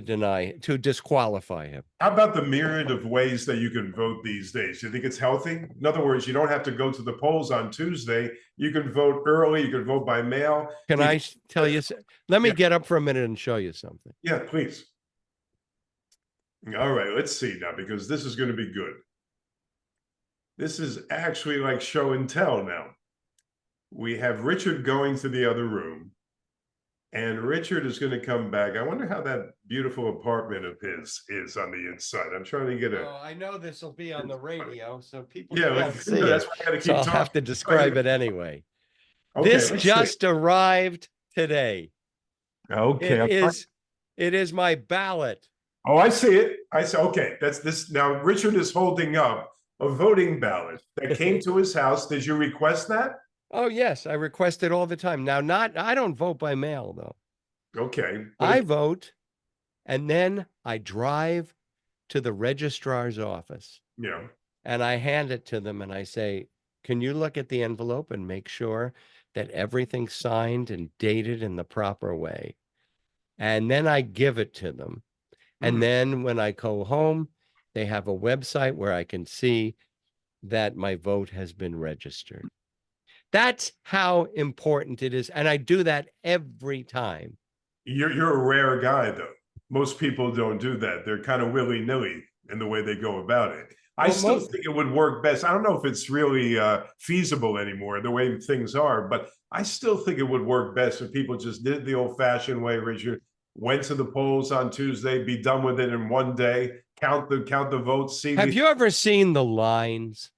disqualify him. How about the myriad of ways that you can vote these days? Do you think it's healthy? In other words, you don't have to go to the polls on Tuesday. You can vote early. You can vote by mail. Can I tell you? Let me get up for a minute and show you something. Yeah, please. All right, let's see now, because this is going to be good. This is actually like show and tell now. We have Richard going to the other room, and Richard is going to come back. I wonder how that beautiful apartment of his is on the inside. I'm trying to get I know this will be on the radio, so people can't see it. That's why I got to keep talking. I'll have to describe it anyway. Okay, this just arrived today. Okay. It is my ballot. Oh, I see it. I see. Okay, that's this. Now, Richard is holding up a voting ballot that came to his house. Did you request that? Oh, yes. I request it all the time. Now, I don't vote by mail, though. Okay. I vote, and then I drive to the registrar's office. Yeah. And I hand it to them, and I say, can you look at the envelope and make sure that everything's signed and dated in the proper way? And then I give it to them. And then when I go home, they have a website where I can see that my vote has been registered. That's how important it is. And I do that every time. You're a rare guy, though. Most people don't do that. They're kind of willy-nilly in the way they go about it. I still think it would work best. I don't know if it's really feasible anymore, the way things are, but I still think it would work best if people just did it the old-fashioned way, Richard. Went to the polls on Tuesday, be done with it in one day, count the votes. Have you ever seen the lines?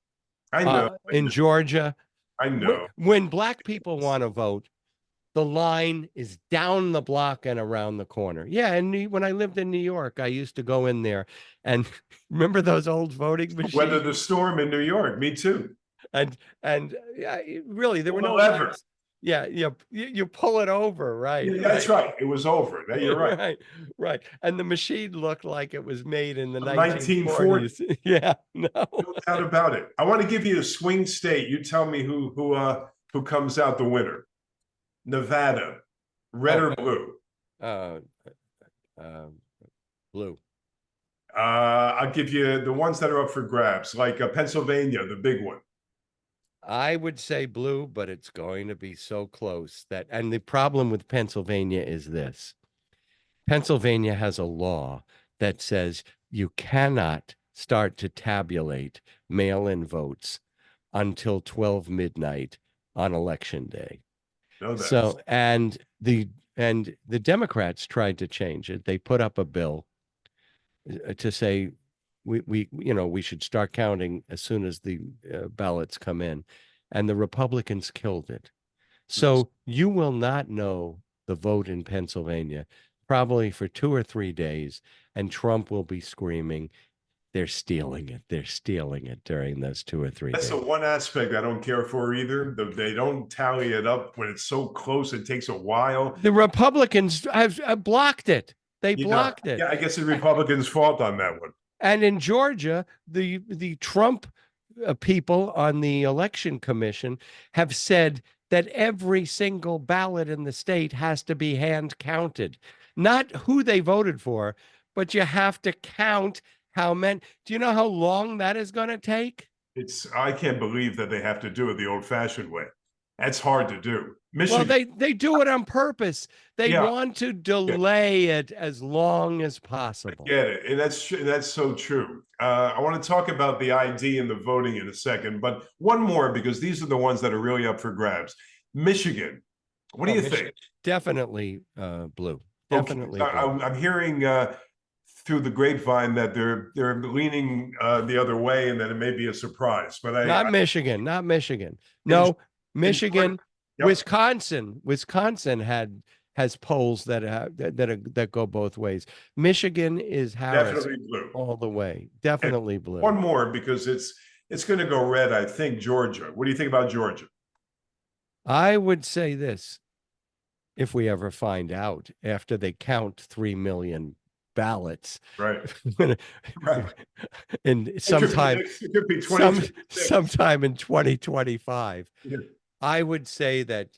I know. In Georgia. I know. When black people want to vote, the line is down the block and around the corner. Yeah, and when I lived in New York, I used to go in there and remember those old voting machines? Weather the storm in New York. Me too. And yeah, really, there were no levers. Yeah, you pull it over, right? Yeah, that's right. It was over. You're right. Right. And the machine looked like it was made in the 1940s. Yeah, no doubt about it. I want to give you a swing state. You tell me who comes out the winner. Nevada, red or blue? Blue. I'll give you the ones that are up for grabs, like Pennsylvania, the big one. I would say blue, but it's going to be so close and the problem with Pennsylvania is this. Pennsylvania has a law that says you cannot start to tabulate mail-in votes until 12 midnight on election day. So, and the Democrats tried to change it. They put up a bill to say we should start counting as soon as the ballots come in, and the Republicans killed it. So you will not know the vote in Pennsylvania probably for 2 or 3 days, and Trump will be screaming, they're stealing it. They're stealing it during those 2 or 3 days. That's the one aspect I don't care for either. They don't tally it up when it's so close. It takes a while. The Republicans have blocked it. They blocked it. Yeah, I guess the Republicans' fault on that one. And in Georgia, the Trump people on the election commission have said that every single ballot in the state has to be hand counted, not who they voted for, but you have to count how many. Do you know how long that is going to take? I can't believe that they have to do it the old fashioned way. That's hard to do. Well, Michigan, they do it on purpose. They yeah, want to yeah, delay it as long as possible. get it. And that's so true. I want to talk about the ID and the voting in a second, but one more because these are the ones that are really up for grabs. Michigan, what do Oh, you think? definitely blue. Okay, Definitely blue. I'm hearing through the grapevine that they're leaning the other way, and that it may be a surprise. But Not Michigan, not Michigan. in, No, in Michigan, yep, Wisconsin has polls that go both ways. Michigan is Harris definitely blue. all the way. And Definitely blue. one more because it's going to go red. I think Georgia. What do you think about Georgia? I would say this, if we ever find out after they count 3 million ballots Right, right. in It could be 2026. sometime in 2025, Yeah. I would say that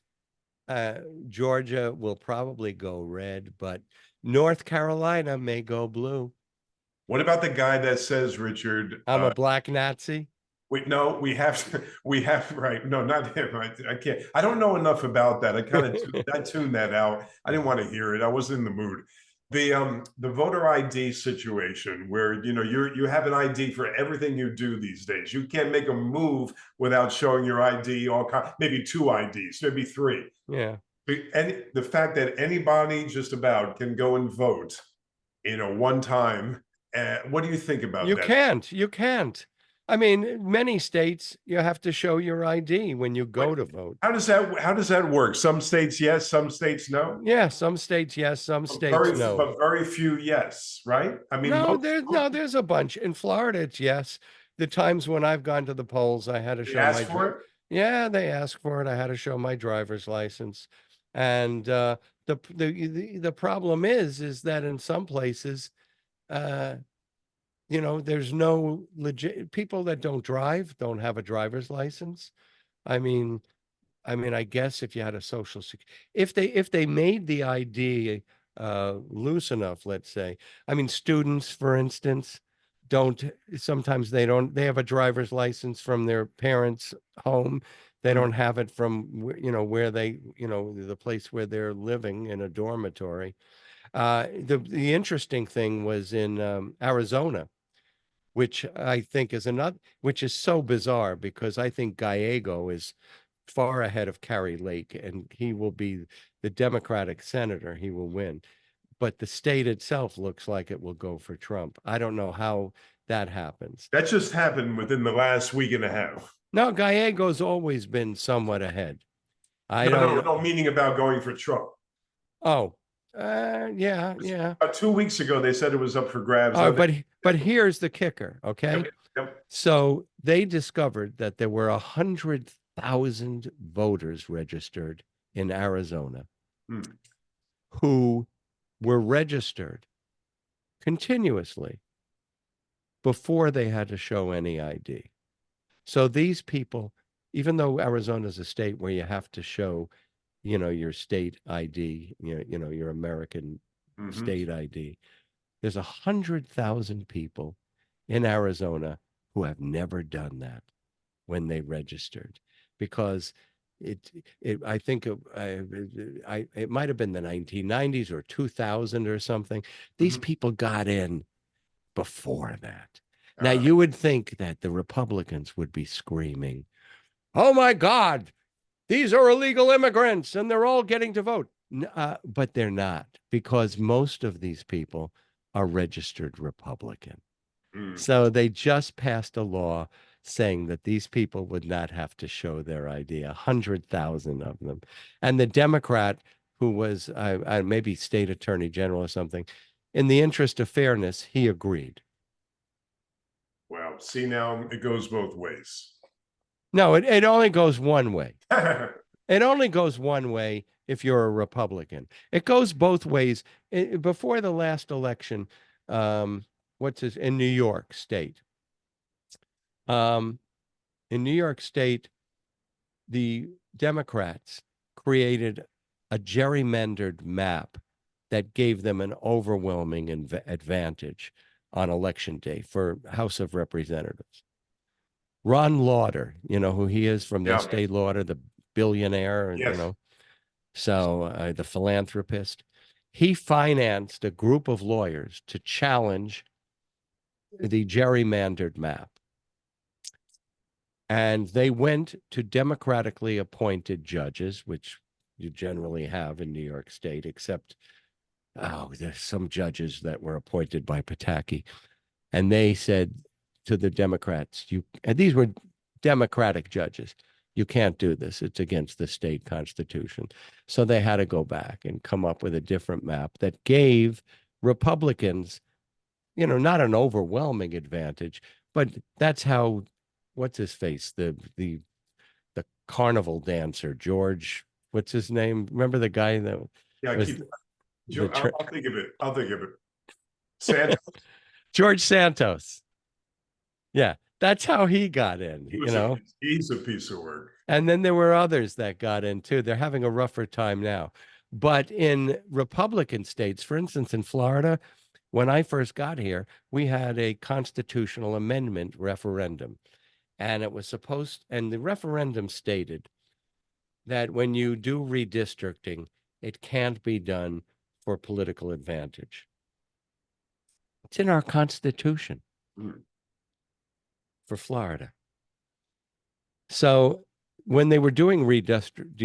Georgia will probably go red, but North Carolina may go blue. What about the guy that says, Richard? I'm a black Nazi. Wait, no, we have, right. No, not him. I can't. I don't know enough about that. I tuned that out. I didn't want to hear it. I wasn't in the mood. The voter ID situation where you have an ID for everything you do these days. You can't make a move without showing your ID, maybe two IDs, maybe three. Yeah. And the fact that anybody just about can go and vote, one time. What do you think about You that? can't. You can't. I mean, many states you have to show your ID when you Wait, go to vote. how does that work? Some states yes, some states no. Yeah, some states yes, some But states no. very few yes, right? I mean, No, most there's a bunch. In Florida, it's yes. The times when I've gone to the polls, I had to they show ask for it. yeah, they asked for it. I had to show my driver's license. And the problem is that in some places, uh, there's no legit people that don't drive, don't have a driver's license. I mean, I guess if you had a if they made the ID loose enough, let's say. I mean, students, for instance, don't sometimes they have a driver's license from their parents' home. They Mm. don't have it from where they, the place where they're living in a dormitory. The interesting thing was in Arizona, which I think is which is so bizarre because I think Gallego is far ahead of Carrie Lake, and he will be the Democratic senator. He will win. But the state itself looks like it will go for Trump. I don't know how that happens. That just happened within the last week and a half. No, Gallego's always been somewhat ahead. I No, don't no, know. no. Meaning about going for Trump. Oh, yeah, yeah. About 2 weeks ago, they said it was up for grabs. Oh, Now but here's the kicker, yep, okay? yep. So they discovered that there were 100,000 voters registered in Arizona Hmm. who were registered continuously before they had to show any ID. So these people, even though Arizona is a state where you have to show, your state ID, your American Mhm. state ID, there's 100,000 people in Arizona who have never done that when they registered because I think it might have been the 1990s or 2000 or something. These Mhm. people got in before that. Now Uh, you would think that the Republicans would be screaming, "Oh my God, these are illegal immigrants and they're all getting to vote." But they're not because most of these people are registered Republican. mm. So they just passed a law saying that these people would not have to show their ID, 100,000 of them. And the Democrat, who was maybe state attorney general or something, in the interest of fairness, he agreed. Well, see now it goes both ways. No, it only goes one way. It only goes one way if you're a Republican. It goes both ways. Before the last election, in New York State. Um, in New York State, the Democrats created a gerrymandered map that gave them an overwhelming advantage on election day for House of Representatives. Ron Lauder, you know who he is from the Yeah. Estee Lauder, the billionaire, Yes. so the philanthropist. He financed a group of lawyers to challenge the gerrymandered map. And they went to democratically appointed judges, which you generally have in New York State, except, there's some judges that were appointed by Pataki. And they said to the Democrats, and these were Democratic judges, you can't do this. It's against the state constitution. So they had to go back and come up with a different map that gave Republicans, not an overwhelming advantage, but that's how, what's his face, the carnival dancer, George, what's his name? Remember the guy that Yeah. was I'll think of it. I'll think of it. Santa. George Santos. Yeah, that's how he got in, He's a piece of work. And then there were others that got in too. They're having a rougher time now. But in Republican states, for instance, in Florida, when I first got here, we had a constitutional amendment referendum. And the referendum stated that when you do redistricting, it can't be done for political advantage. It's in our Constitution for Florida. So when they were doing redistricting,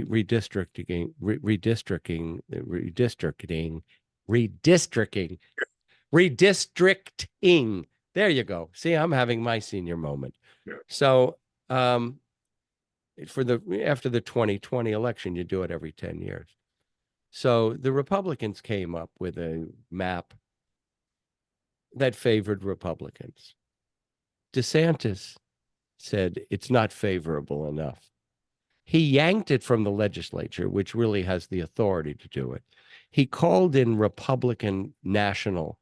there you go. See, I'm having my senior moment. Yeah. So after the 2020 election, you do it every 10 years. So the Republicans came up with a map that favored Republicans. DeSantis said it's not favorable enough. He yanked it from the legislature, which really has the authority to do it. He called in Republican national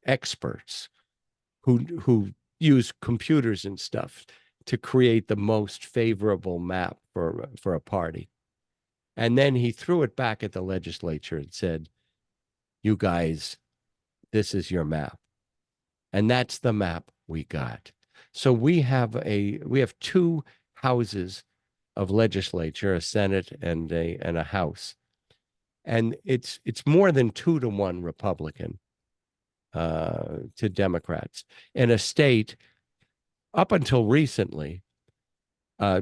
experts who use computers and stuff to create the most favorable map for a party. And then he threw it back at the legislature and said, you guys, this is your map. And that's the map we got. So we have two houses of legislature, a Senate and a House. And it's more than 2-1 Republican to Democrats. In a state, up until recently,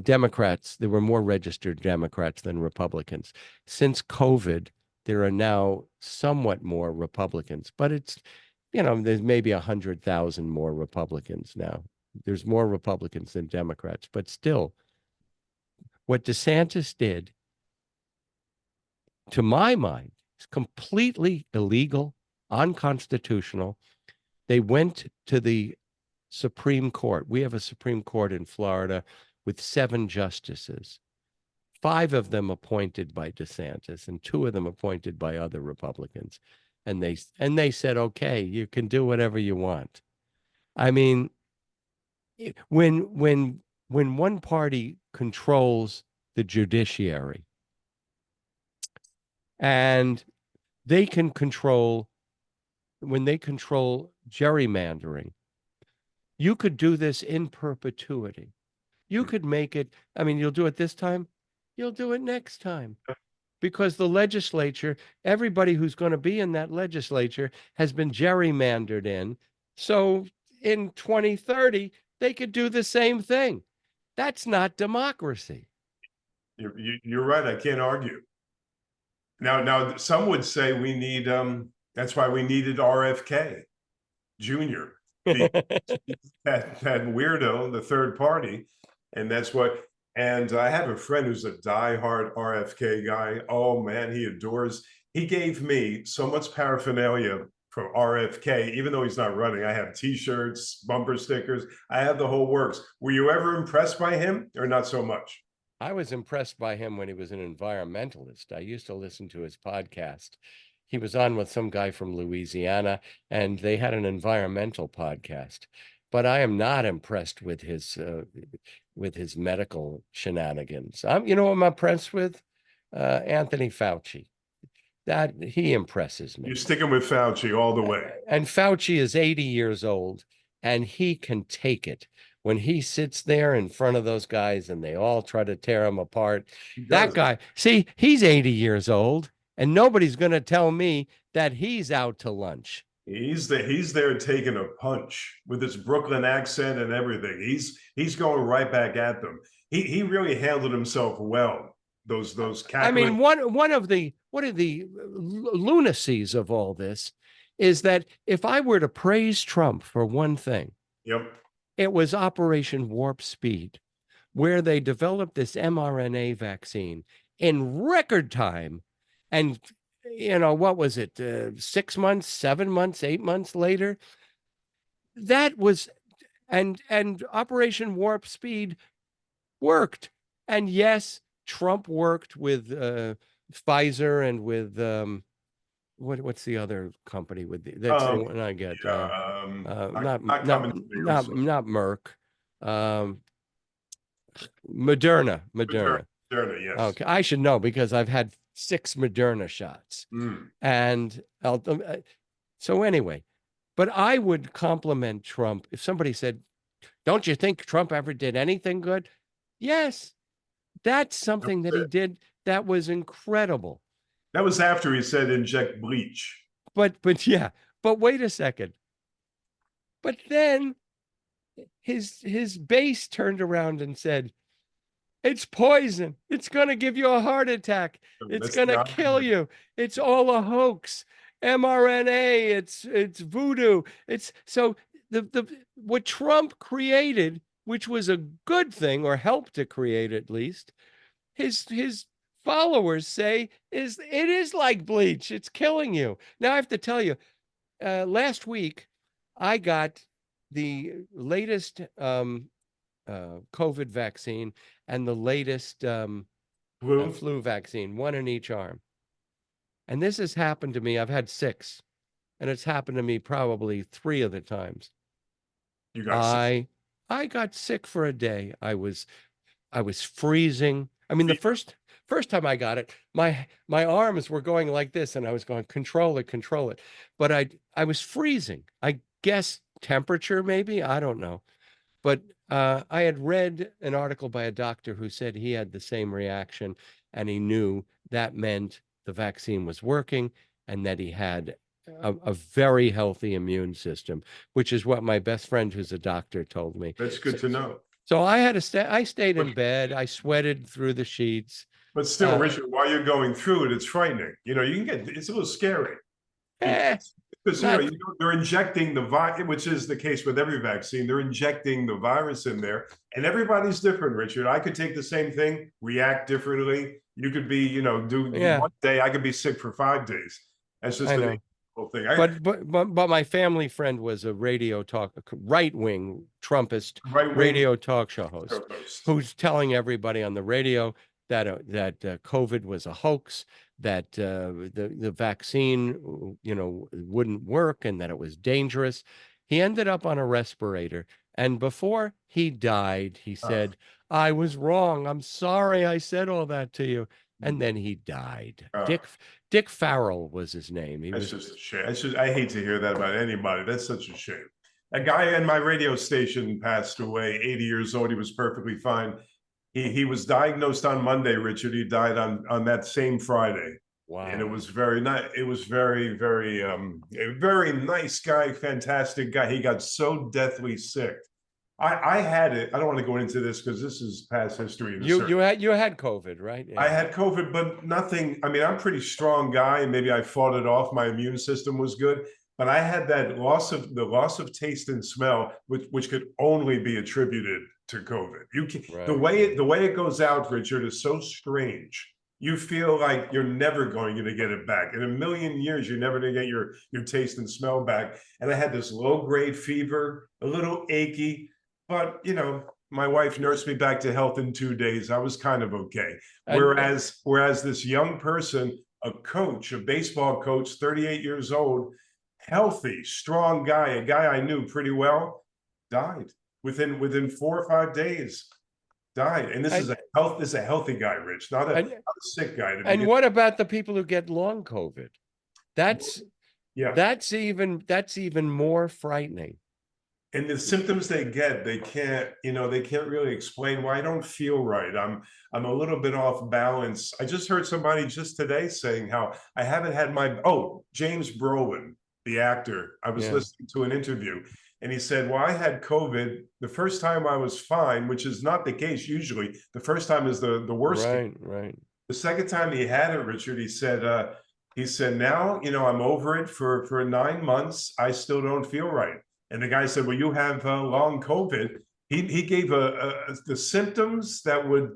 Democrats, there were more registered Democrats than Republicans. Since COVID, there are now somewhat more Republicans, but it's, there's maybe 100,000 more Republicans now. There's more Republicans than Democrats, but still, what DeSantis did, to my mind, is completely illegal, unconstitutional. They went to the Supreme Court. We have a Supreme Court in Florida with 7 justices, 5 of them appointed by DeSantis and 2 of them appointed by other Republicans. And they said, okay, you can do whatever you want. I mean, when one party controls the judiciary and when they control gerrymandering, you could do this in perpetuity. You could make it, you'll do it this time, you'll do it next time. Because the legislature, everybody who's going to be in that legislature has been gerrymandered in. So in 2030, they could do the same thing. That's not democracy. You're right. I can't argue. Now, some would say we need, that's why we needed RFK Jr., that weirdo, the third party. And I have a friend who's a diehard RFK guy. Oh man, he gave me so much paraphernalia from RFK, even though he's not running. I have t-shirts, bumper stickers, I have the whole works. Were you ever impressed by him or not so much? I was impressed by him when he was an environmentalist. I used to listen to his podcast. He was on with some guy from Louisiana, and they had an environmental podcast. but I am not impressed with his medical shenanigans. You know what I'm impressed with? Anthony Fauci. That he impresses You're me. sticking with Fauci all the way. And Fauci is 80 years old, and he can take it. When he sits there in front of those guys and they all try to tear him apart, He that does. guy, see, he's 80 years old, and nobody's going to tell me that he's out to lunch. He's there taking a punch with his Brooklyn accent and everything. He's going right back at them. He really handled himself well. Those I cackling. mean, one of the lunacies of all this is that if I were to praise Trump for one thing, Yep. it was Operation Warp Speed, where they developed this mRNA vaccine in record time. And, what was it? 6 months, 7 months, 8 months later, that was, and Operation Warp Speed worked. And yes, Trump worked with Pfizer and with what's the other company with that's the one I get. Not coming to me. Not Merck. Moderna. Moderna, yes. Okay, I should know because I've had 6 Moderna shots. And so anyway, but I would compliment Trump if somebody said, "Don't you think Trump ever did anything good?" Yes, that's something that he did that was incredible. That was after he said inject bleach. But yeah, but wait a second. But then his base turned around and said, "It's poison. It's going to give you a heart attack. It's going to kill you. It's all a hoax. mRNA, it's voodoo." It's so the what Trump created, which was a good thing or helped to create at least, his followers say it is like bleach. It's killing you. Now I have to tell you, last week I got the latest COVID vaccine and the latest flu vaccine, one in each arm. And this has happened to me. I've had 6, and it's happened to me probably 3 of the times. You got sick. I got sick for a day. I was freezing. I mean, the first time I got it, my arms were going like this, and I was going, control it. But I was freezing. I guess temperature, maybe. I don't know. But I had read an article by a doctor who said he had the same reaction, and he knew that meant the vaccine was working and that he had a very healthy immune system, which is what my best friend who's a doctor told me. That's good to know. So I had to I stayed in bed. I sweated through the sheets. But still, Richard, while you're going through it, it's frightening. You can it's a little scary. Because they're injecting the virus, which is the case with every vaccine. They're injecting the virus in there, and everybody's different, Richard. I could take the same thing, react differently. You could be, one day. I could be sick for 5 days. That's just the whole thing. But my family friend was a right-wing Trumpist radio talk show host who's telling everybody on the radio that COVID was a hoax, that the vaccine, wouldn't work, and that it was dangerous. He ended up on a respirator, and before he died, he said, "I was wrong. I'm sorry I said all that to you." And then he died. Dick Farrell was his name. That's just a shame. I hate to hear that about anybody. That's such a shame. A guy in my radio station passed away, 80 years old. He was perfectly fine. He was diagnosed on Monday, Richard. He died on that same Friday. Wow. And it was very nice. It was very, very, a very nice guy, fantastic guy. He got so deathly sick. I had it. I don't want to go into this because this is past history. You had COVID, right? Yeah. I had COVID, but nothing. I mean, I'm a pretty strong guy, and maybe I fought it off. My immune system was good, but I had that loss of taste and smell, which could only be attributed to COVID. The way it goes out, Richard, is so strange. You feel like you're never going to get it back. In a million years, you're never going to get your taste and smell back. And I had this low-grade fever, a little achy, but my wife nursed me back to health in 2 days. I was kind of okay. Whereas this young person, a baseball coach, 38 years old, healthy, strong guy, a guy I knew pretty well, died within 4 or 5 days. Died, and this is a healthy guy, Rich, not a sick guy. And what about the people who get long COVID? That's Yeah, that's even more frightening. and the symptoms they get, they can't really explain why I don't feel right. I'm a little bit off balance. I just heard somebody just today saying how I haven't had James Brolin, the actor. I was listening to an interview, and he said, well, I had COVID. The first time I was fine, which is not the case usually. The first time is the worst. Right. The second time he had it, Richard, he said, now, I'm over it for 9 months. I still don't feel right. And the guy said, well, you have long COVID. He gave the symptoms that would,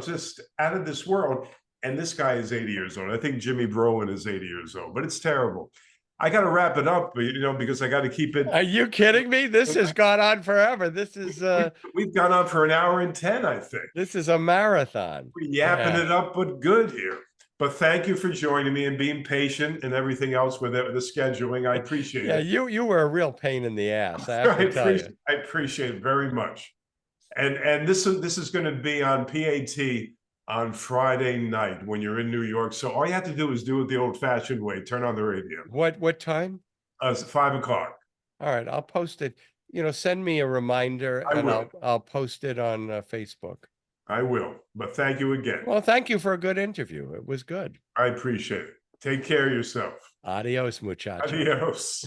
just out of this world. And this guy is 80 years old. I think Jimmy Brolin is 80 years old, but it's terrible. I got to wrap it up, because I got to keep it. Are you kidding me? This has gone on forever. This is we've gone on for 1 hour and 10, I think. This is a marathon. We're yapping it up, but good here. But thank you for joining me and being patient and everything else with the scheduling. I appreciate it. Yeah, you were a real pain in the ass. I have to tell you. I appreciate it very much. And this is going to be on PAT on Friday night when you're in New York. So all you have to do is do it the old-fashioned way. Turn on the radio. What time? 5 o'clock. All right, I'll post it. Send me a reminder, I'll post it on Facebook. I will. But thank you again. Well, thank you for a good interview. It was good. I appreciate it. Take care of yourself. Adios, muchacho. Adios.